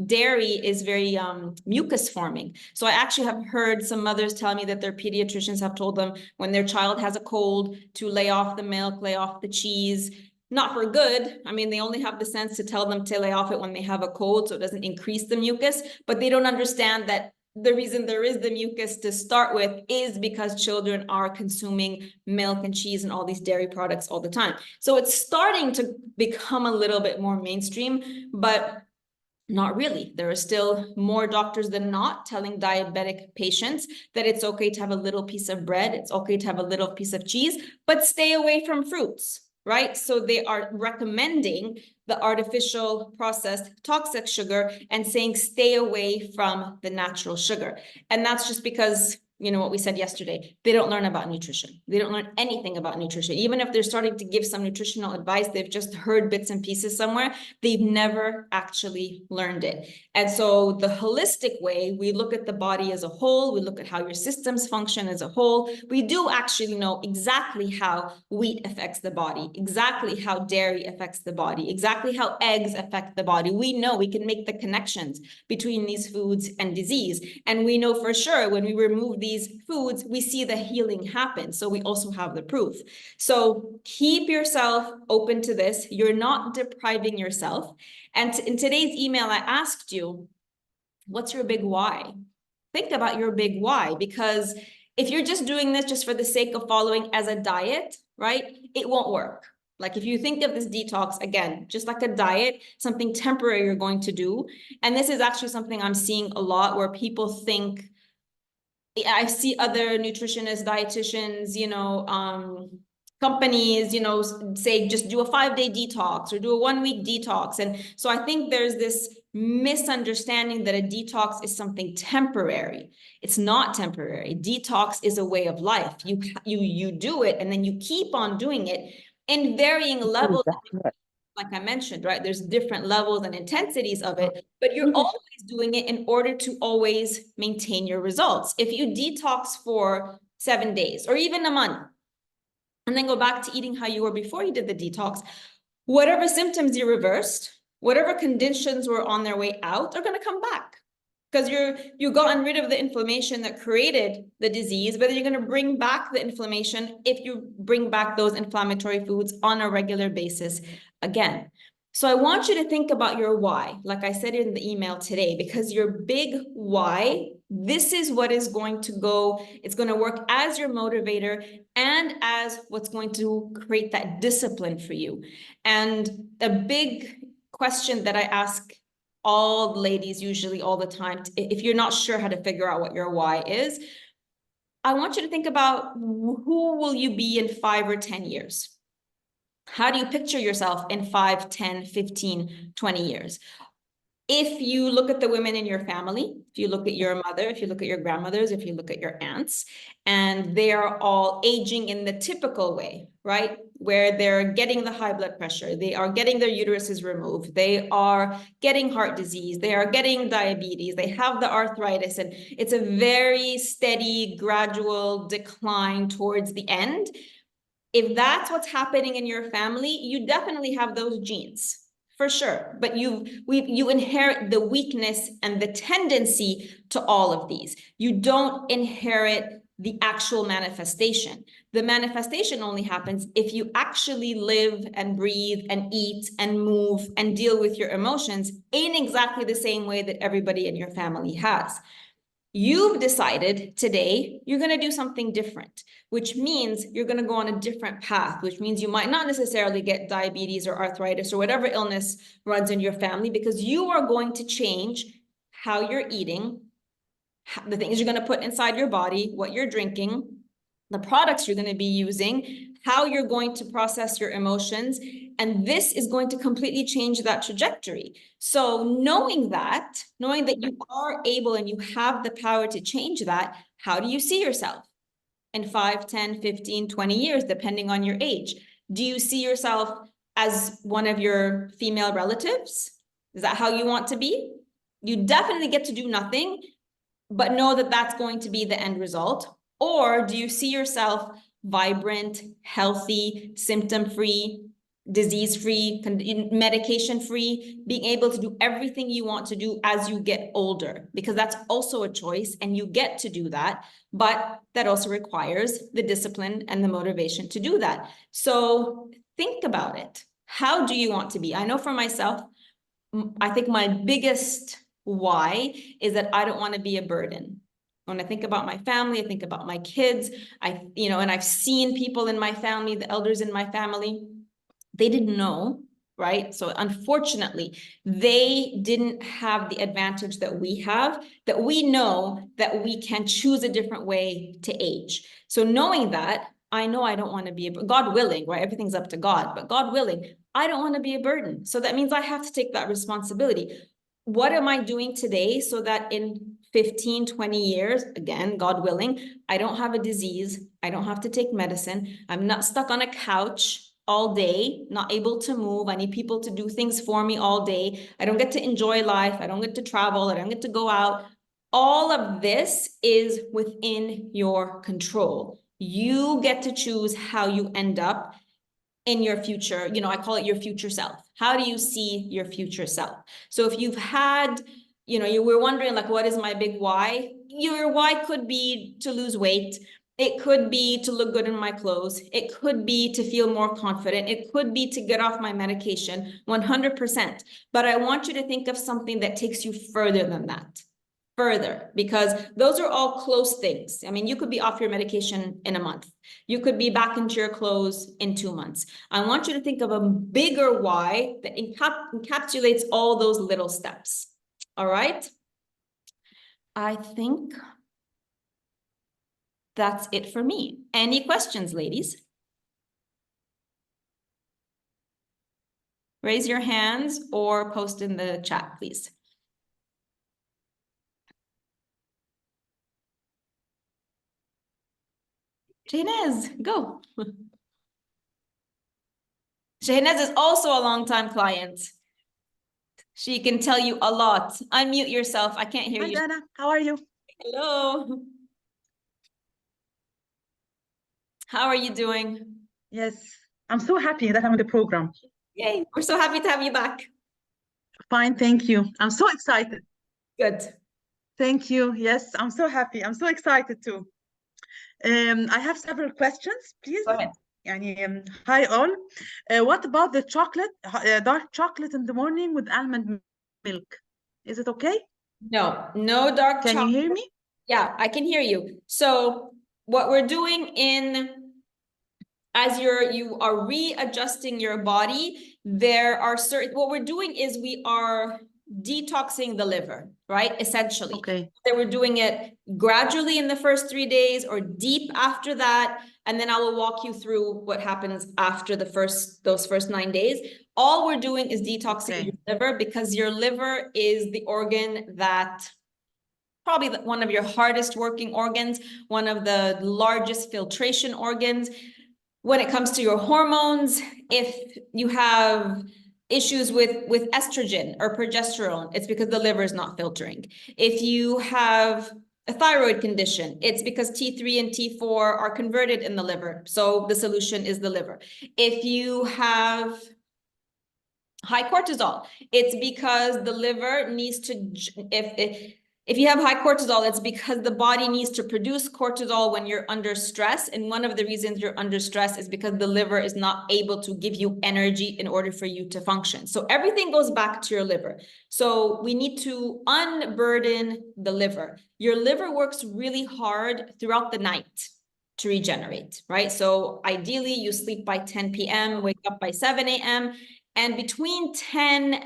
Speaker 1: dairy is very mucus forming. So I actually have heard some mothers tell me that their pediatricians have told them when their child has a cold to lay off the milk, lay off the cheese. Not for good. I mean, they only have the sense to tell them to lay off it when they have a cold, so it doesn't increase the mucus, but they don't understand that the reason there is the mucus to start with is because children are consuming milk and cheese and all these dairy products all the time. So it's starting to become a little bit more mainstream, but not really. There are still more doctors than not telling diabetic patients that it's okay to have a little piece of bread, it's okay to have a little piece of cheese, but stay away from fruits, right? So they are recommending the artificial processed toxic sugar and saying stay away from the natural sugar. And that's just because, you know, what we said yesterday, they don't learn about nutrition. They don't learn anything about nutrition. Even if they're starting to give some nutritional advice, they've just heard bits and pieces somewhere. They've never actually learned it. And so the holistic way, we look at the body as a whole, we look at how your systems function as a whole. We do actually know exactly how wheat affects the body, exactly how dairy affects the body, exactly how eggs affect the body. We know, we can make the connections between these foods and disease. And we know for sure when we remove these foods, we see the healing happen. So we also have the proof. So keep yourself open to this. You're not depriving yourself. And in today's email, I asked you, what's your big why? Think about your big why, because if you're just doing this just for the sake of following as a diet, right, it won't work. Like if you think of this detox, again, just like a diet, something temporary you're going to do. And this is actually something I'm seeing a lot where people think, I see other nutritionists, dietitians, companies, say just do a 5-day detox or do a 1-week detox. And so I think there's this misunderstanding that a detox is something temporary. It's not temporary. Detox is a way of life. You do it and then you keep on doing it in varying levels.
Speaker 2: Exactly.
Speaker 1: Like I mentioned, right? There's different levels and intensities of it, but you're always doing it in order to always maintain your results. If you detox for 7 days or even a month, and then go back to eating how you were before you did the detox, whatever symptoms you reversed, whatever conditions were on their way out are going to come back. Because you've gotten rid of the inflammation that created the disease, but you're going to bring back the inflammation if you bring back those inflammatory foods on a regular basis again. So I want you to think about your why, like I said in the email today, because your big why, this is what is going to go, it's going to work as your motivator and as what's going to create that discipline for you. And a big question that I ask all ladies usually all the time, if you're not sure how to figure out what your why is, I want you to think about who will you be in 5 or 10 years? How do you picture yourself in 5, 10, 15, 20 years? If you look at the women in your family, if you look at your mother, if you look at your grandmothers, if you look at your aunts, and they are all aging in the typical way, right? Where they're getting the high blood pressure, they are getting their uteruses removed, they are getting heart disease, they are getting diabetes, they have the arthritis, and it's a very steady, gradual decline towards the end. If that's what's happening in your family, you definitely have those genes. For sure, but you inherit the weakness and the tendency to all of these. You don't inherit the actual manifestation. The manifestation only happens if you actually live and breathe and eat and move and deal with your emotions in exactly the same way that everybody in your family has. You've decided today you're going to do something different, which means you're going to go on a different path, which means you might not necessarily get diabetes or arthritis or whatever illness runs in your family, because you are going to change how you're eating, the things you're going to put inside your body, what you're drinking, the products you're going to be using, how you're going to process your emotions. And this is going to completely change that trajectory. So knowing that you are able and you have the power to change that, how do you see yourself in 5, 10, 15, 20 years, depending on your age? Do you see yourself as one of your female relatives? Is that how you want to be? You definitely get to do nothing, but know that that's going to be the end result. Or do you see yourself vibrant, healthy, symptom-free, disease-free, medication-free, being able to do everything you want to do as you get older? Because that's also a choice, and you get to do that, but that also requires the discipline and the motivation to do that. So think about it. How do you want to be? I know for myself, I think my biggest why is that I don't want to be a burden. When I think about my family, I think about my kids, and I've seen people in my family, the elders in my family, they didn't know, right? So unfortunately, they didn't have the advantage that we have, that we know that we can choose a different way to age. So knowing that, I know I don't want to be God willing, right? Everything's up to God, but God willing, I don't want to be a burden. So that means I have to take that responsibility. What am I doing today so that in 15, 20 years, again, God willing, I don't have a disease, I don't have to take medicine, I'm not stuck on a couch all day, not able to move, I need people to do things for me all day, I don't get to enjoy life, I don't get to travel, I don't get to go out. All of this is within your control. You get to choose how you end up in your future. I call it your future self. How do you see your future self? So if you've had, you were wondering, like, what is my big why? Your why could be to lose weight. It could be to look good in my clothes. It could be to feel more confident. It could be to get off my medication, 100%. But I want you to think of something that takes you further than that. Further, because those are all close things. I mean, you could be off your medication in a month. You could be back into your clothes in 2 months. I want you to think of a bigger why that encapsulates all those little steps. All right? I think that's it for me. Any questions, ladies? Raise your hands or post in the chat, please. Shehnaz, go. Shehnaz is also a longtime client. She can tell you a lot. Unmute yourself. I can't hear you.
Speaker 2: Hi, Dana. How are you?
Speaker 1: Hello. How are you doing?
Speaker 2: Yes, I'm so happy that I'm in the program.
Speaker 1: Yay. We're so happy to have you back.
Speaker 2: Fine, thank you. I'm so excited.
Speaker 1: Good.
Speaker 2: Thank you. Yes, I'm so happy. I'm so excited too. I have several questions, please.
Speaker 1: Go ahead.
Speaker 2: Hi all. What about the chocolate, dark chocolate in the morning with almond milk? Is it okay?
Speaker 1: No dark chocolate.
Speaker 2: Can you hear me?
Speaker 1: Yeah, I can hear you. So what we're doing as you are readjusting your body, what we're doing is we are detoxing the liver, right? Essentially.
Speaker 2: Okay.
Speaker 1: That we're doing it gradually in the first 3 days or deep after that. And then I will walk you through what happens after those first 9 days. All we're doing is detoxing your liver, because your liver is the organ that probably one of your hardest working organs, one of the largest filtration organs. When it comes to your hormones, if you have issues with estrogen or progesterone, it's because the liver is not filtering. If you have a thyroid condition, it's because T3 and T4 are converted in the liver. So the solution is the liver. If you have high cortisol, it's because the liver needs to, If you have high cortisol, it's because the body needs to produce cortisol when you're under stress. And one of the reasons you're under stress is because the liver is not able to give you energy in order for you to function. So everything goes back to your liver. So we need to unburden the liver. Your liver works really hard throughout the night to regenerate, right? So ideally you sleep by 10 p.m., wake up by 7 a.m. And between 10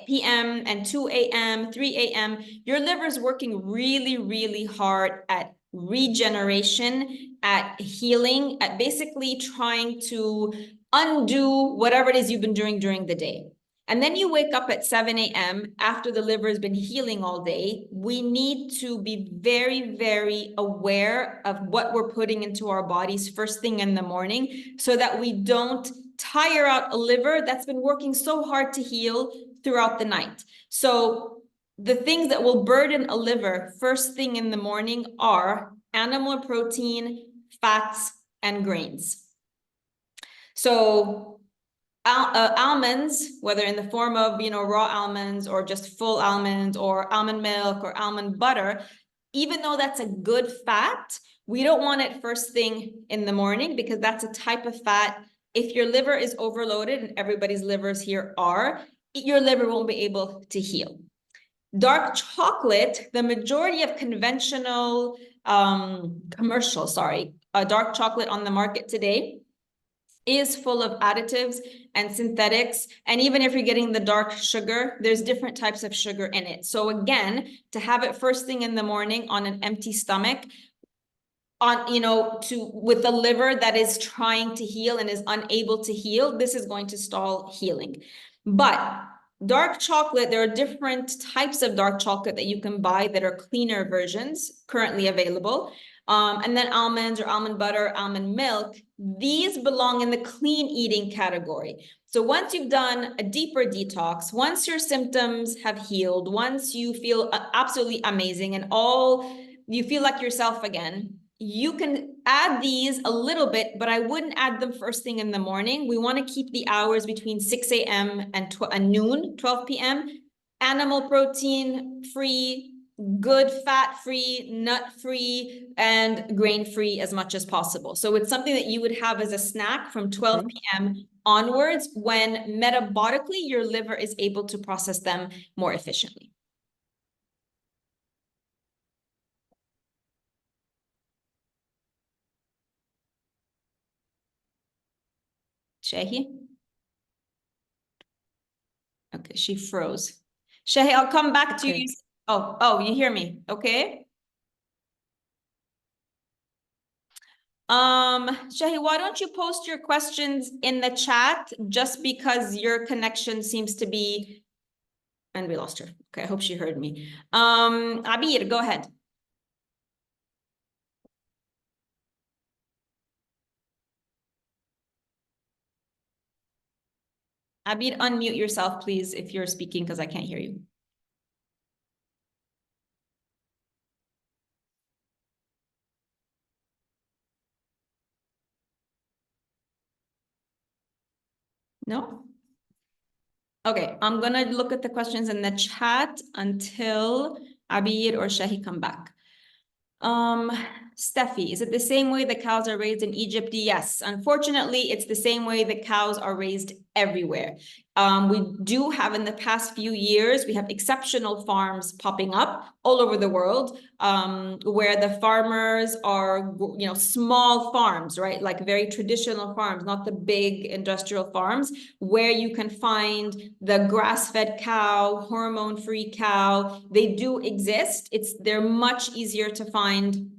Speaker 1: p.m. and 2 a.m., 3 a.m., your liver is working really, really hard at regeneration, at healing, at basically trying to undo whatever it is you've been doing during the day. And then you wake up at 7 a.m. after the liver has been healing all day. We need to be very, very aware of what we're putting into our bodies first thing in the morning so that we don't tire out a liver that's been working so hard to heal throughout the night. So the things that will burden a liver first thing in the morning are animal protein, fats, and grains. So almonds, whether in the form of, raw almonds or just full almonds or almond milk or almond butter, even though that's a good fat, we don't want it first thing in the morning because that's a type of fat. If your liver is overloaded, and everybody's livers here are, your liver won't be able to heal. Dark chocolate, the majority of conventional dark chocolate on the market today is full of additives and synthetics. And even if you're getting the dark sugar, there's different types of sugar in it. So again, to have it first thing in the morning on an empty stomach, with the liver that is trying to heal and is unable to heal, this is going to stall healing. But dark chocolate, there are different types of dark chocolate that you can buy that are cleaner versions currently available. And then almonds or almond butter, almond milk, these belong in the clean eating category. So once you've done a deeper detox, once your symptoms have healed, once you feel absolutely amazing and you feel like yourself again, you can add these a little bit, but I wouldn't add them first thing in the morning. We want to keep the hours between 6 a.m. and noon, 12 p.m. Animal protein free, good fat-free, nut-free, and grain-free as much as possible. So it's something that you would have as a snack from 12 p.m. onwards when metabolically your liver is able to process them more efficiently. Shahi? Okay, she froze. Shahi, I'll come back to you. Oh, you hear me? Okay. Shahi, why don't you post your questions in the chat just because your connection seems to be, and we lost her. Okay, I hope she heard me. Abir, go ahead. Abir, unmute yourself, please, if you're speaking, because I can't hear you. No? Okay, I'm gonna look at the questions in the chat until Abir or Shahi come back. Steffi, is it the same way the cows are raised in Egypt? Yes, unfortunately, it's the same way the cows are raised everywhere. We do have in the past few years, we have exceptional farms popping up all over the world, where the farmers are, small farms, right? Like very traditional farms, not the big industrial farms, where you can find the grass-fed cow, hormone-free cow. They do exist. They're much easier to find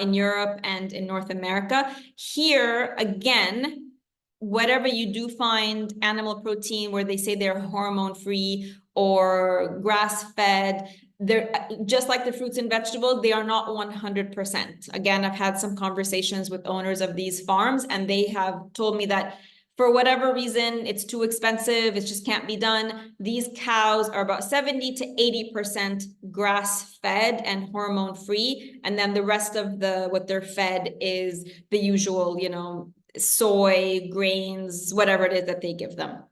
Speaker 1: in Europe and in North America. Here, again, whatever you do find animal protein where they say they're hormone-free or grass-fed, they're just like the fruits and vegetables, they are not 100%. Again, I've had some conversations with owners of these farms, and they have told me that for whatever reason, it's too expensive, it just can't be done. These cows are about 70 to 80% grass-fed and hormone-free, and then the rest of what they're fed is the usual, soy, grains, whatever it is that they give them.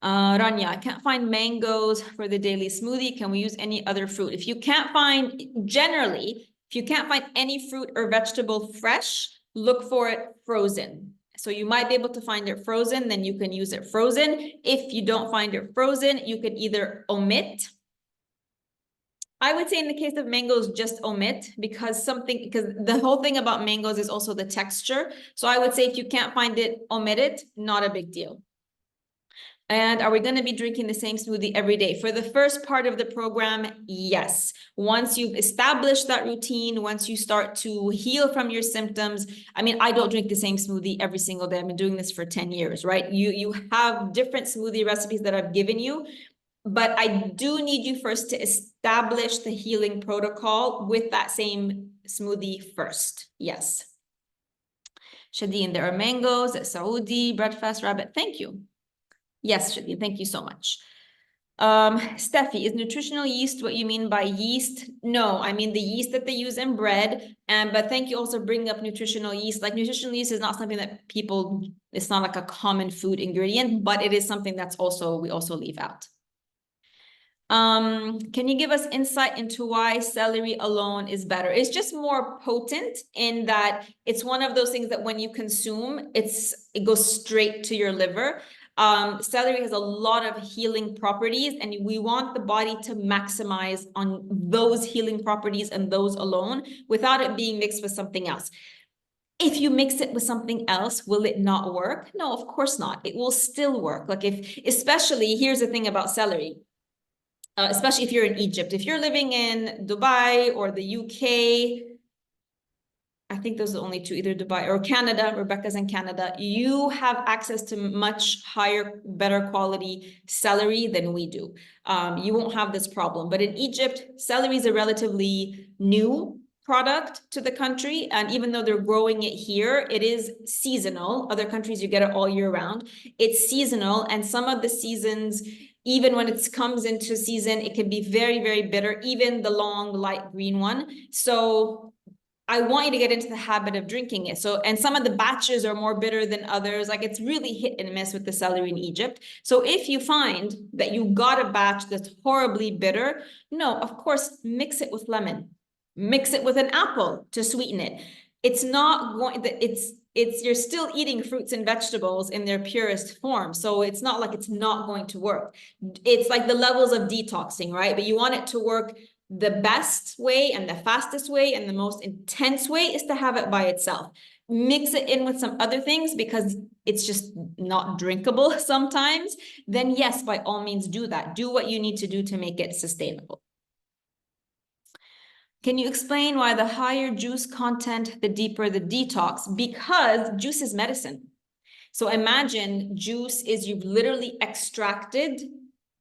Speaker 1: Rania, I can't find mangoes for the daily smoothie. Can we use any other fruit? If you can't find, generally, if you can't find any fruit or vegetable fresh, look for it frozen. So you might be able to find it frozen, then you can use it frozen. If you don't find it frozen, you could either omit. I would say in the case of mangoes, just omit because the whole thing about mangoes is also the texture. So I would say if you can't find it, omit it, not a big deal. And are we going to be drinking the same smoothie every day? For the first part of the program, yes. Once you've established that routine, once you start to heal from your symptoms, I mean, I don't drink the same smoothie every single day. I've been doing this for 10 years, right? You have different smoothie recipes that I've given you, but I do need you first to establish the healing protocol with that same smoothie first. Yes. Shadeen, there are mangoes at Saudi, breakfast rabbit. Thank you. Yes, Shadeen, thank you so much. Steffi, is nutritional yeast what you mean by yeast? No, I mean the yeast that they use in bread. But thank you also bringing up nutritional yeast. Like nutritional yeast is not something that it's not like a common food ingredient, but it is something that's we also leave out. Can you give us insight into why celery alone is better? It's just more potent in that it's one of those things that when you consume, it goes straight to your liver. Celery has a lot of healing properties, and we want the body to maximize on those healing properties and those alone without it being mixed with something else. If you mix it with something else, will it not work? No, of course not. It will still work. Like especially, here's the thing about celery. Especially if you're in Egypt. If you're living in Dubai or the UK, I think those are the only two, either Dubai or Canada. Rebecca's in Canada. You have access to much higher, better quality celery than we do. You won't have this problem. But in Egypt, celery is a relatively new product to the country. And even though they're growing it here, it is seasonal. Other countries, you get it all year round. It's seasonal. And some of the seasons, even when it comes into season, it can be very, very bitter, even the long light green one. So I want you to get into the habit of drinking it. So, and some of the batches are more bitter than others. Like it's really hit and miss with the celery in Egypt. So if you find that you got a batch that's horribly bitter, no, of course, mix it with lemon. Mix it with an apple to sweeten it. It's not going, you're still eating fruits and vegetables in their purest form. So it's not like it's not going to work. It's like the levels of detoxing, right? But you want it to work. The best way and the fastest way and the most intense way is to have it by itself. Mix it in with some other things because it's just not drinkable sometimes. Then yes, by all means do that. Do what you need to do to make it sustainable. Can you explain why the higher juice content, the deeper the detox? Because juice is medicine. So imagine juice is you've literally extracted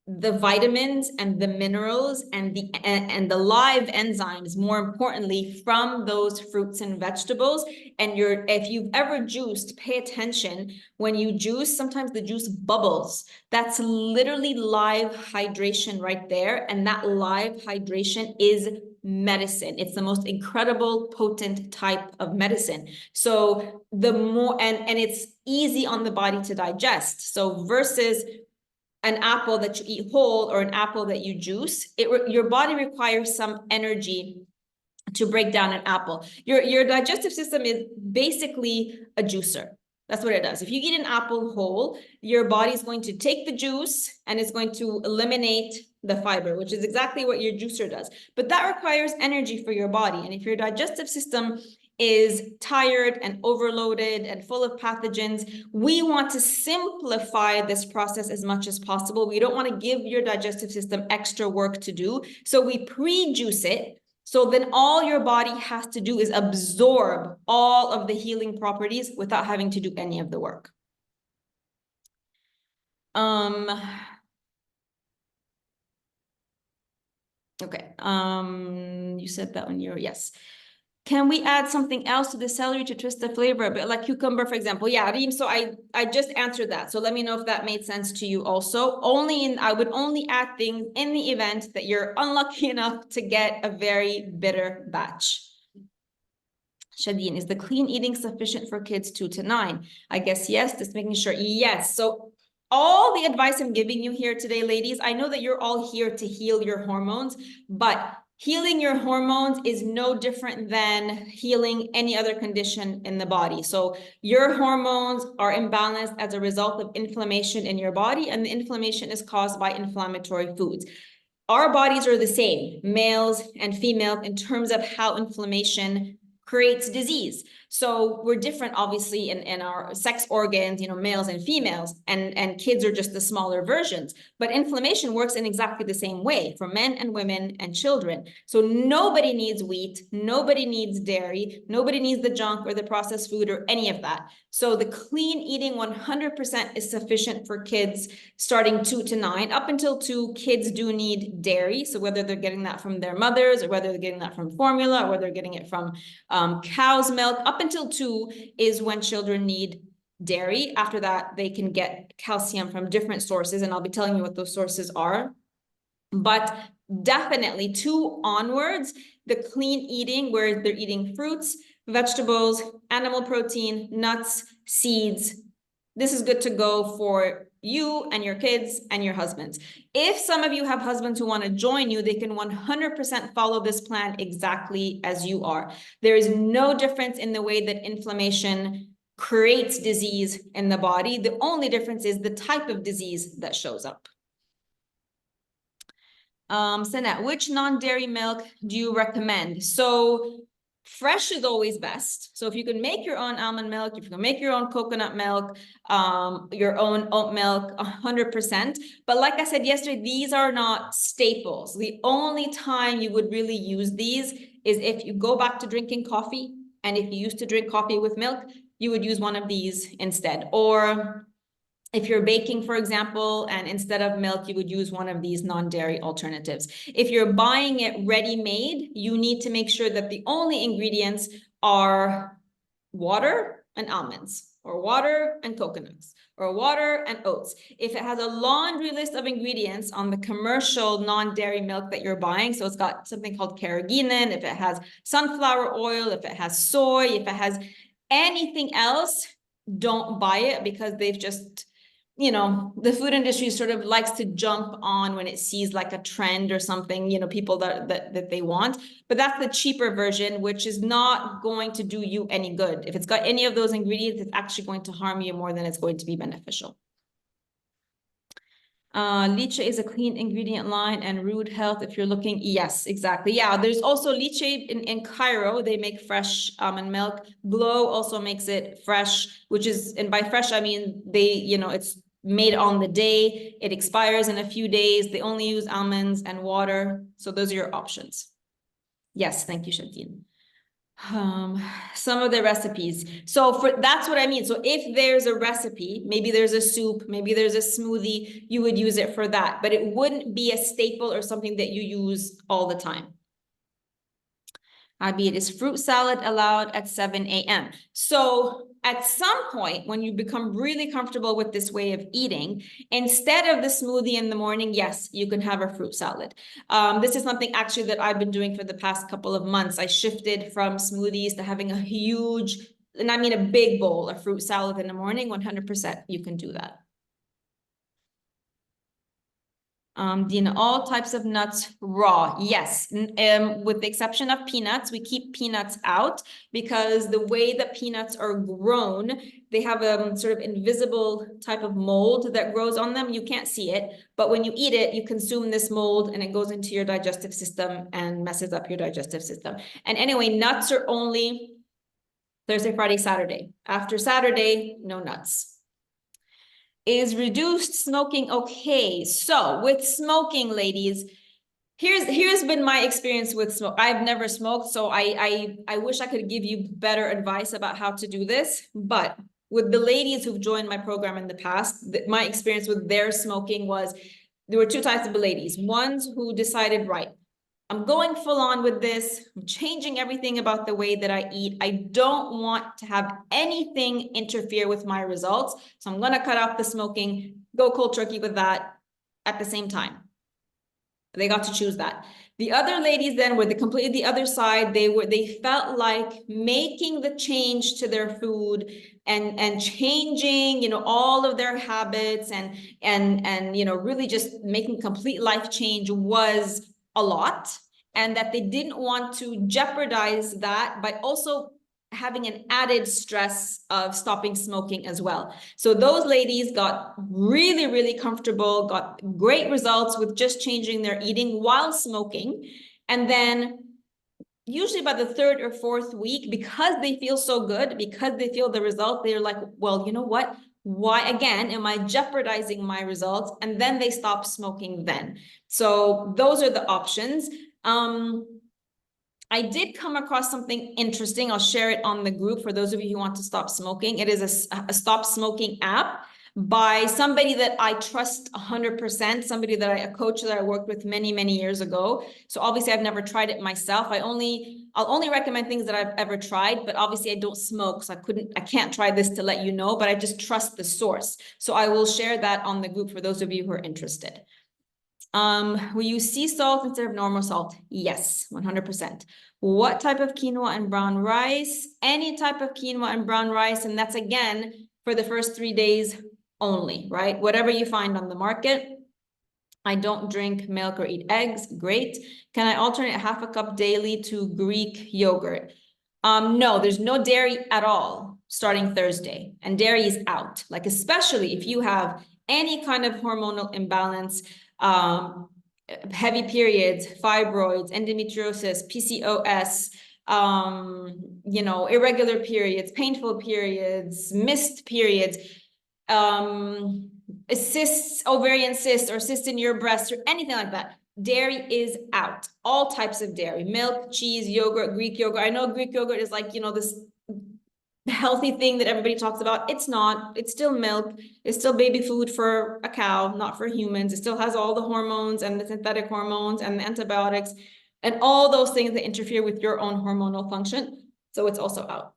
Speaker 1: the vitamins and the minerals and the live enzymes, more importantly, from those fruits and vegetables. And if you've ever juiced, pay attention. When you juice, sometimes the juice bubbles. That's literally live hydration right there. And that live hydration is medicine. It's the most incredible, potent type of medicine. So the more, and it's easy on the body to digest. So versus an apple that you eat whole or an apple that you juice, your body requires some energy to break down an apple. Your digestive system is basically a juicer. That's what it does. If you eat an apple whole, your body's going to take the juice and it's going to eliminate the fiber, which is exactly what your juicer does. But that requires energy for your body. And if your digestive system is tired and overloaded and full of pathogens, we want to simplify this process as much as possible. We don't want to give your digestive system extra work to do. So we pre-juice it. So then all your body has to do is absorb all of the healing properties without having to do any of the work. Okay. You said that on yes. Can we add something else to the celery to twist the flavor a bit, like cucumber, for example? Yeah, Reem, so I just answered that. So let me know if that made sense to you also. I would only add things in the event that you're unlucky enough to get a very bitter batch. Shadeen, is the clean eating sufficient for kids 2 to 9? I guess yes, just making sure. Yes. So all the advice I'm giving you here today, ladies, I know that you're all here to heal your hormones, but healing your hormones is no different than healing any other condition in the body. So your hormones are imbalanced as a result of inflammation in your body, and the inflammation is caused by inflammatory foods. Our bodies are the same, males and females, in terms of how inflammation creates disease. So we're different, obviously, in our sex organs, males and females, and kids are just the smaller versions. But inflammation works in exactly the same way for men and women and children. So nobody needs wheat, nobody needs dairy, nobody needs the junk or the processed food or any of that. So the clean eating 100% is sufficient for kids starting 2 to 9. Up until 2, kids do need dairy. So whether they're getting that from their mothers, or whether they're getting that from formula, or whether they're getting it from cow's milk, up until 2 is when children need dairy. After that, they can get calcium from different sources, and I'll be telling you what those sources are. But definitely 2 onwards, the clean eating, where they're eating fruits, vegetables, animal protein, nuts, seeds. This is good to go for you and your kids and your husbands. If some of you have husbands who want to join you, they can 100% follow this plan exactly as you are. There is no difference in the way that inflammation creates disease in the body. The only difference is the type of disease that shows up. Sanat, which non-dairy milk do you recommend? So fresh is always best. So if you can make your own almond milk, if you can make your own coconut milk, your own oat milk, 100%. But like I said yesterday, these are not staples. The only time you would really use these is if you go back to drinking coffee, and if you used to drink coffee with milk, you would use one of these instead. Or if you're baking, for example, and instead of milk, you would use one of these non-dairy alternatives. If you're buying it ready-made, you need to make sure that the only ingredients are water and almonds, or water and coconuts, or water and oats. If it has a laundry list of ingredients on the commercial non-dairy milk that you're buying, so it's got something called carrageenan, if it has sunflower oil, if it has soy, if it has anything else, don't buy it, because they've just, the food industry sort of likes to jump on when it sees like a trend or something, people that they want. But that's the cheaper version, which is not going to do you any good. If it's got any of those ingredients, it's actually going to harm you more than it's going to be beneficial. Leche is a clean ingredient line, and Rude Health, if you're looking, yes, exactly. Yeah, there's also Leche in Cairo. They make fresh almond milk. Glow also makes it fresh, which is, and by fresh, I mean, it's made on the day. It expires in a few days. They only use almonds and water. So those are your options. Yes, thank you, Shantine. Some of the recipes. So that's what I mean. So if there's a recipe, maybe there's a soup, maybe there's a smoothie, you would use it for that, but it wouldn't be a staple or something that you use all the time. Abid, is fruit salad allowed at 7 a.m.? So at some point, when you become really comfortable with this way of eating, instead of the smoothie in the morning, yes, you can have a fruit salad. This is something actually that I've been doing for the past couple of months. I shifted from smoothies to having a huge, and I mean a big bowl of fruit salad in the morning. 100% you can do that. Dina, all types of nuts raw, yes, with the exception of peanuts. We keep peanuts out because the way that peanuts are grown, they have a sort of invisible type of mold that grows on them. You can't see it, but when you eat it, you consume this mold and it goes into your digestive system and messes up your digestive system. And anyway, nuts are only Thursday, Friday, Saturday. After Saturday, no nuts. Is reduced smoking okay? So with smoking, ladies, here's been my experience with smoke. I've never smoked, so I wish I could give you better advice about how to do this. But with the ladies who've joined my program in the past, my experience with their smoking was there were 2 types of ladies. Ones who decided, right, I'm going full on with this. I'm changing everything about the way that I eat. I don't want to have anything interfere with my results. So I'm going to cut off the smoking, go cold turkey with that at the same time. They got to choose that. The other ladies then were completely the other side. They felt like making the change to their food and changing, you know, all of their habits and you know, really just making complete life change was a lot, and that they didn't want to jeopardize that by also having an added stress of stopping smoking as well. So those ladies got really, really comfortable, got great results with just changing their eating while smoking. And then usually by the third or fourth week, because they feel so good, because they feel the result, they're like, well, you know what? Why again am I jeopardizing my results? And then they stop smoking then. So those are the options. I did come across something interesting. I'll share it on the group for those of you who want to stop smoking. It is a stop smoking app by somebody that I trust 100%, somebody that a coach that I worked with many, many years ago. So obviously I've never tried it myself. I'll only recommend things that I've ever tried, but obviously I don't smoke, so I can't try this to let you know, but I just trust the source. So I will share that on the group for those of you who are interested. Will you sea salt instead of normal salt? Yes, 100%. What type of quinoa and brown rice? Any type of quinoa and brown rice. And that's again, for the first 3 days only, right? Whatever you find on the market. I don't drink milk or eat eggs. Great. Can I alternate half a cup daily to Greek yogurt? No, there's no dairy at all starting Thursday, and dairy is out. Like, especially if you have any kind of hormonal imbalance, heavy periods, fibroids, endometriosis, PCOS, you know, irregular periods, painful periods, missed periods, cysts, ovarian cysts, or cysts in your breast, or anything like that. Dairy is out. All types of dairy, milk, cheese, yogurt, Greek yogurt. I know Greek yogurt is like, you know, this healthy thing that everybody talks about. It's not. It's still milk. It's still baby food for a cow, not for humans. It still has all the hormones and the synthetic hormones and the antibiotics and all those things that interfere with your own hormonal function. So it's also out.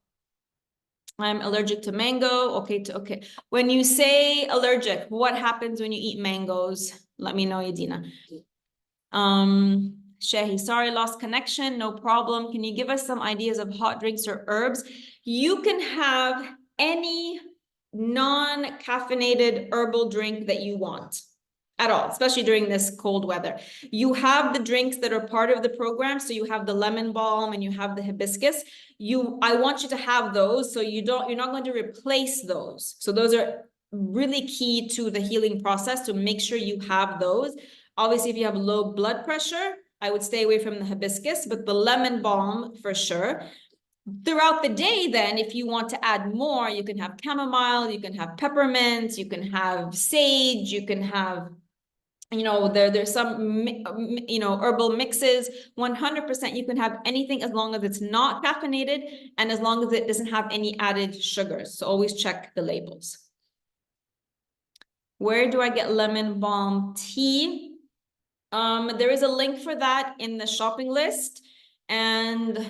Speaker 1: I'm allergic to mango. Okay. When you say allergic, what happens when you eat mangoes? Let me know, Yadina. Shehi, sorry, lost connection. No problem. Can you give us some ideas of hot drinks or herbs? You can have any non-caffeinated herbal drink that you want at all, especially during this cold weather. You have the drinks that are part of the program. So you have the lemon balm and you have the hibiscus. I want you to have those. So you're not going to replace those. So those are really key to the healing process, to make sure you have those. Obviously, if you have low blood pressure, I would stay away from the hibiscus, but the lemon balm for sure. Throughout the day, then, if you want to add more, you can have chamomile, you can have peppermint, you can have sage, you can have, you know, there's some, you know, herbal mixes. 100% you can have anything as long as it's not caffeinated and as long as it doesn't have any added sugars. So always check the labels. Where do I get lemon balm tea? There is a link for that in the shopping list, and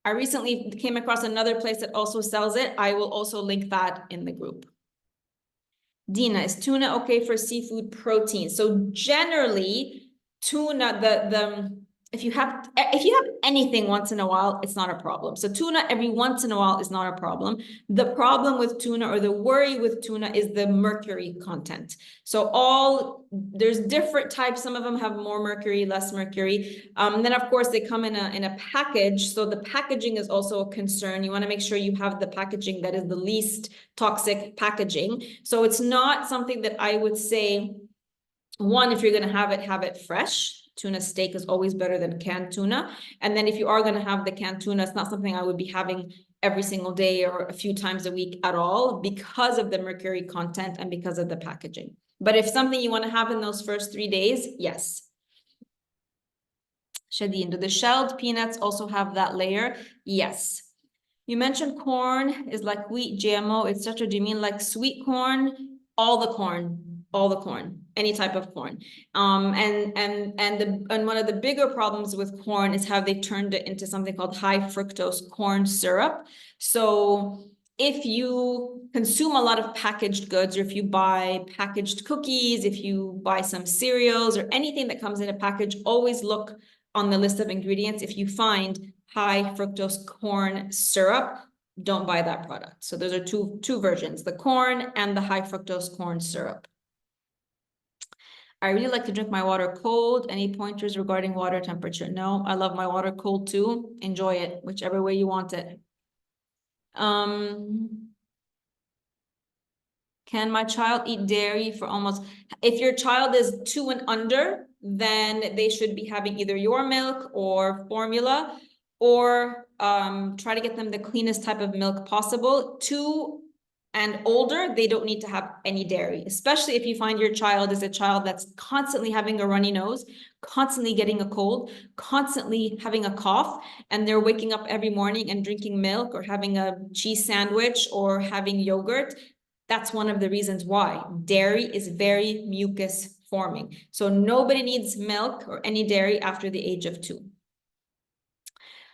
Speaker 1: I recently came across another place that also sells it. I will also link that in the group. Dina, is tuna okay for seafood protein? So generally, tuna, if you have anything once in a while, it's not a problem. So tuna every once in a while is not a problem. The problem with tuna, or the worry with tuna, is the mercury content. So there's different types. Some of them have more mercury, less mercury. Then of course they come in a package. So the packaging is also a concern. You want to make sure you have the packaging that is the least toxic packaging. So it's not something that I would say, one, if you're going to have it fresh. Tuna steak is always better than canned tuna. And then if you are going to have the canned tuna, it's not something I would be having every single day or a few times a week at all, because of the mercury content and because of the packaging. But if something you want to have in those first 3 days, yes. Shadeen, do the shelled peanuts also have that layer? Yes. You mentioned corn is like wheat, GMO, etc. Do you mean like sweet corn? All the corn, any type of corn. And one of the bigger problems with corn is how they turned it into something called high fructose corn syrup. So if you consume a lot of packaged goods, or if you buy packaged cookies, if you buy some cereals or anything that comes in a package, always look on the list of ingredients. If you find high fructose corn syrup, don't buy that product. So those are two versions, the corn and the high fructose corn syrup. I really like to drink my water cold. Any pointers regarding water temperature? No, I love my water cold too. Enjoy it, whichever way you want it. Can my child eat dairy for almost, if your child is 2 and under, then they should be having either your milk or formula, or try to get them the cleanest type of milk possible. 2 and older, they don't need to have any dairy, especially if you find your child is a child that's constantly having a runny nose, constantly getting a cold, constantly having a cough, and they're waking up every morning and drinking milk or having a cheese sandwich or having yogurt. That's one of the reasons why. Dairy is very mucus forming. So nobody needs milk or any dairy after the age of 2.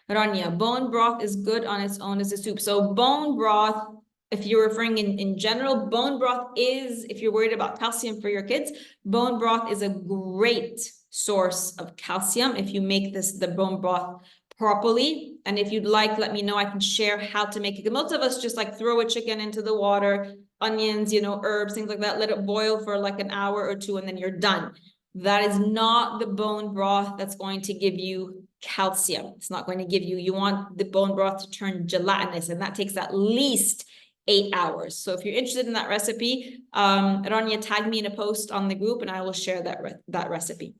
Speaker 1: Rania, bone broth is good on its own as a soup. So bone broth, if you're referring in general, bone broth is, if you're worried about calcium for your kids, bone broth is a great source of calcium if you make the bone broth properly. And if you'd like, let me know, I can share how to make it. Most of us just like throw a chicken into the water, onions, herbs, things like that, let it boil for like an hour or 2, and then you're done. That is not the bone broth that's going to give you calcium. It's not going to give you, you want the bone broth to turn gelatinous, and that takes at least 8 hours. So if you're interested in that recipe, Rania, tag me in a post on the group and I will share that recipe.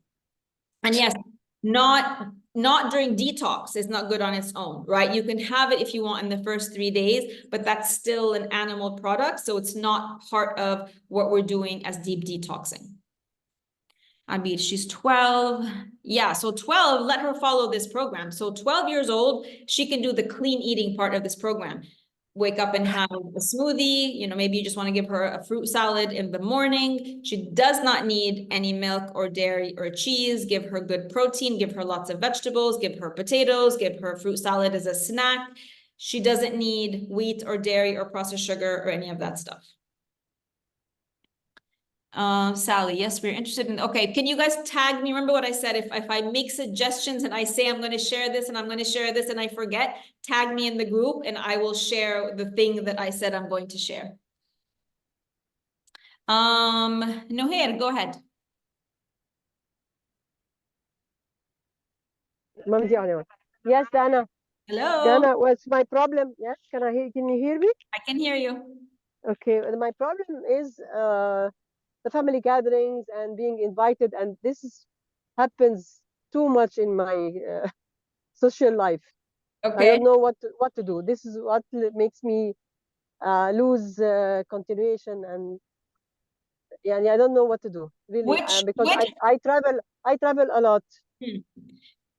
Speaker 1: And yes, not during detox is not good on its own, right? You can have it if you want in the first 3 days, but that's still an animal product. So it's not part of what we're doing as deep detoxing. Abid, she's 12. Yeah, so 12, let her follow this program. So 12 years old, she can do the clean eating part of this program. Wake up and have a smoothie, maybe you just want to give her a fruit salad in the morning. She does not need any milk or dairy or cheese. Give her good protein, give her lots of vegetables, give her potatoes, give her fruit salad as a snack. She doesn't need wheat or dairy or processed sugar or any of that stuff. Sally, yes, we're interested in, okay, can you guys tag me? Remember what I said, if I make suggestions and I say I'm going to share this and I'm going to share this and I forget, tag me in the group and I will share the thing that I said I'm going to share. Noher, go ahead.
Speaker 3: Yes, Dana.
Speaker 1: Hello.
Speaker 3: Dana, what's my problem? Yes, can you hear me?
Speaker 1: I can hear you.
Speaker 3: Okay, my problem is the family gatherings and being invited, and happens too much in my social life.
Speaker 1: Okay.
Speaker 3: I don't know what to do. This is what makes me lose continuation, and yeah, I don't know what to do really, because I travel a lot.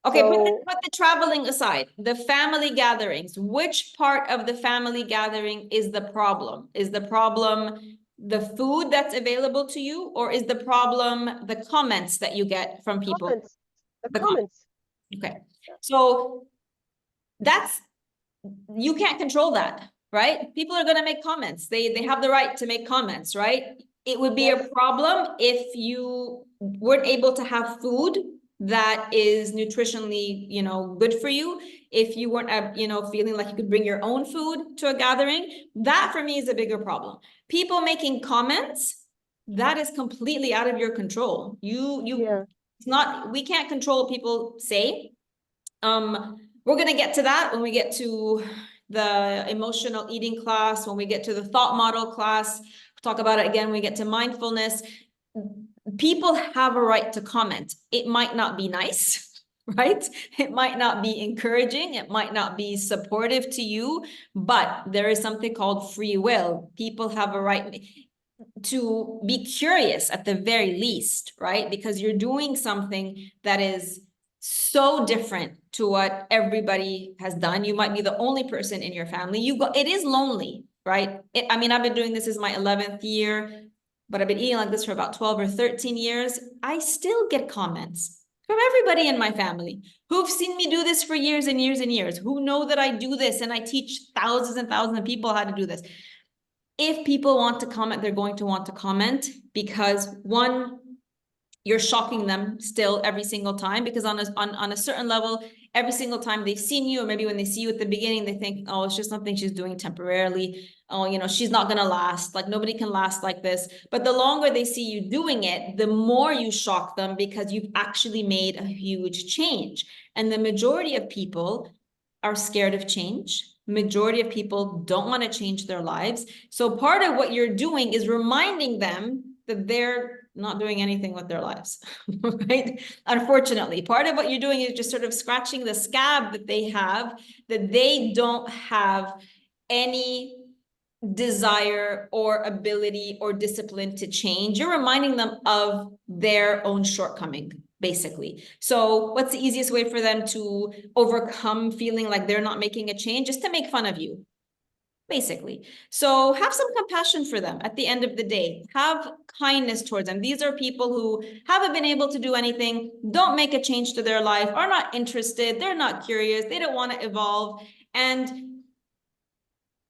Speaker 1: Okay,
Speaker 3: so,
Speaker 1: put the traveling aside, the family gatherings, which part of the family gathering is the problem? Is the problem the food that's available to you, or is the problem the comments that you get from people?
Speaker 3: The comments.
Speaker 1: Okay, so you can't control that, right? People are going to make comments. They have the right to make comments, right? It would be a problem if you weren't able to have food that is nutritionally, good for you. If you weren't, feeling like you could bring your own food to a gathering, that for me is a bigger problem. People making comments, that is completely out of your control. It's not, we can't control what people say. We're going to get to that when we get to the emotional eating class, when we get to the thought model class. We'll talk about it again when we get to mindfulness. People have a right to comment. It might not be nice, right? It might not be encouraging. It might not be supportive to you, but there is something called free will. People have a right to be curious at the very least, right? Because you're doing something that is so different to what everybody has done. You might be the only person in your family. It is lonely, right? I've been doing this as my 11th year, but I've been eating like this for about 12 or 13 years. I still get comments. from everybody in my family who've seen me do this for years and years and years, who know that I do this and I teach thousands and thousands of people how to do this. If people want to comment, they're going to want to comment because one, you're shocking them still every single time, because on a certain level, every single time they've seen you, or maybe when they see you at the beginning, they think, oh, it's just something she's doing temporarily. Oh, you know, she's not gonna last. Like nobody can last like this. But the longer they see you doing it, the more you shock them because you've actually made a huge change. And the majority of people are scared of change. Majority of people don't want to change their lives. So part of what you're doing is reminding them that they're not doing anything with their lives, right? Unfortunately, part of what you're doing is just sort of scratching the scab that they have, that they don't have any desire or ability or discipline to change. You're reminding them of their own shortcoming, basically. So what's the easiest way for them to overcome feeling like they're not making a change? Just to make fun of you, basically. So have some compassion for them at the end of the day. Have kindness towards them. These are people who haven't been able to do anything, don't make a change to their life, are not interested, they're not curious, they don't want to evolve, and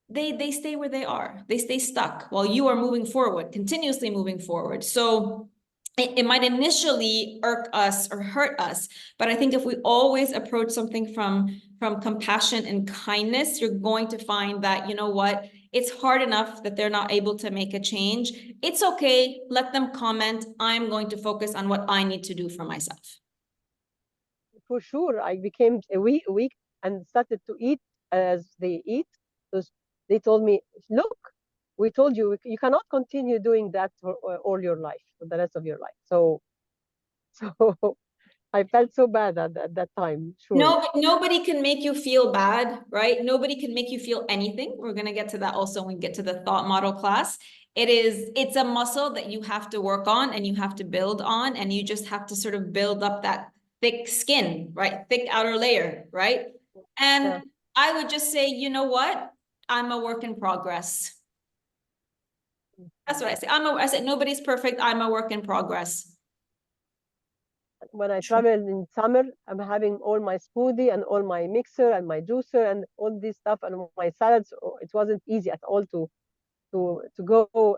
Speaker 1: they stay where they are. They stay stuck while you are moving forward, continuously moving forward. So it might initially irk us or hurt us, but I think if we always approach something from compassion and kindness, you're going to find that, you know what, it's hard enough that they're not able to make a change. It's okay, let them comment. I'm going to focus on what I need to do for myself.
Speaker 3: For sure, I became weak and started to eat as they eat. Because they told me, look, we told you you cannot continue doing that for all your life, for the rest of your life. So I felt so bad at that time. Sure.
Speaker 1: No, nobody can make you feel bad, right? Nobody can make you feel anything. We're going to get to that also when we get to the thought model class. It's a muscle that you have to work on and you have to build on, and you just have to sort of build up that thick skin, right? Thick outer layer, right? And
Speaker 3: Yeah.
Speaker 1: I would just say, you know what? I'm a work in progress. That's what I say. I said, nobody's perfect. I'm a work in progress.
Speaker 3: When I travel in summer, I'm having all my smoothie and all my mixer and my juicer and all this stuff and my salads. It wasn't easy at all to go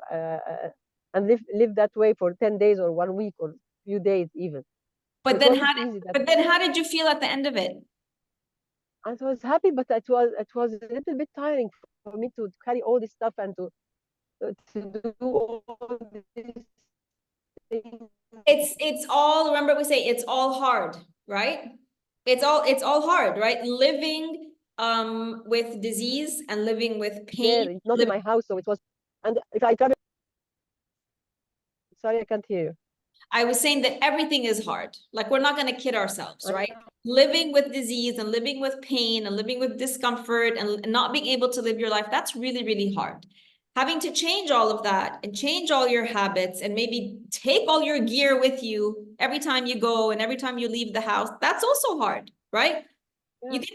Speaker 3: and live that way for 10 days or 1 week or few days even.
Speaker 1: But then how did you feel at the end of it?
Speaker 3: I was happy, but it was a little bit tiring for me to carry all this stuff and to do all these things.
Speaker 1: It's all, remember we say it's all hard, right? It's all hard, right? Living with disease and living with pain.
Speaker 3: There, not in my house, so it was. And if I travel, sorry, I can't hear you.
Speaker 1: I was saying that everything is hard. Like, we're not going to kid ourselves, right? Living with disease and living with pain and living with discomfort and not being able to live your life, that's really, really hard. Having to change all of that and change all your habits and maybe take all your gear with you every time you go and every time you leave the house, that's also hard, right?
Speaker 3: Yeah,
Speaker 1: You get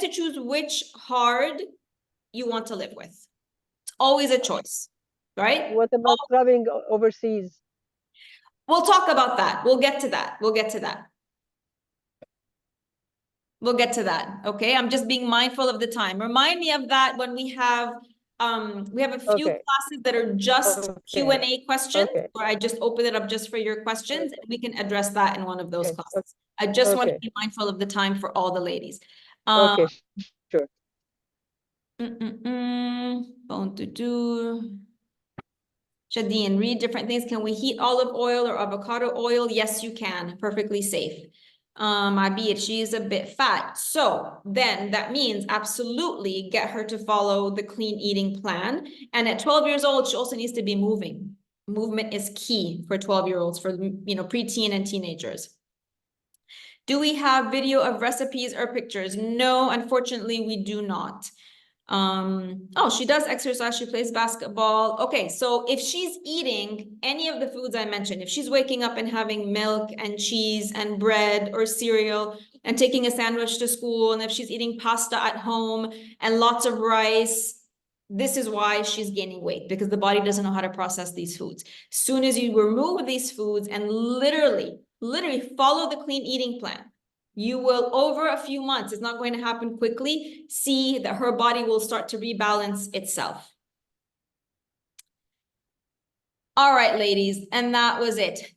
Speaker 1: to
Speaker 3: yes,
Speaker 1: choose which hard you want to live with. It's always a choice, right?
Speaker 3: What about traveling overseas?
Speaker 1: We'll talk about that. We'll get to that. We'll get to that. We'll get to that. Okay. I'm just being mindful of the time. Remind me of that when we have a few classes that are just Q&A questions, where I just open it up just for your questions, and we can address that in one of those classes. I just want to be mindful of the time for all the ladies.
Speaker 3: Okay, sure.
Speaker 1: Shadeen, read different things. Can we heat olive oil or avocado oil? Yes, you can. Perfectly safe. Abid, she is a bit fat. So then that means absolutely get her to follow the clean eating plan. And at 12 years old, she also needs to be moving. Movement is key for 12-year-olds, for, you know, preteen and teenagers. Do we have video of recipes or pictures? No, unfortunately, we do not. Oh, she does exercise, she plays basketball. Okay, so if she's eating any of the foods I mentioned, if she's waking up and having milk and cheese and bread or cereal and taking a sandwich to school, and if she's eating pasta at home and lots of rice, this is why she's gaining weight, because the body doesn't know how to process these foods. As soon as you remove these foods and literally literally follow the clean eating plan. You will, over a few months, it's not going to happen quickly, see that her body will start to rebalance itself. All right, ladies, and that was it.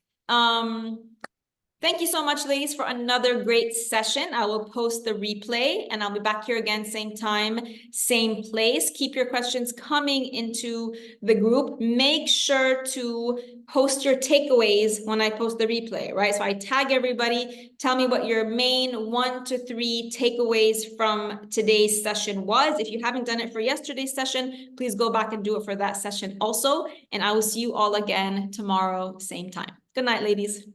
Speaker 1: Thank you so much, ladies, for another great session. I will post the replay and I'll be back here again, same time, same place. Keep your questions coming into the group. Make sure to post your takeaways when I post the replay, right? So I tag everybody. Tell me what your main 1 to 3 takeaways from today's session was. If you haven't done it for yesterday's session, please go back and do it for that session also. And I will see you all again tomorrow, same time. Good night, ladies.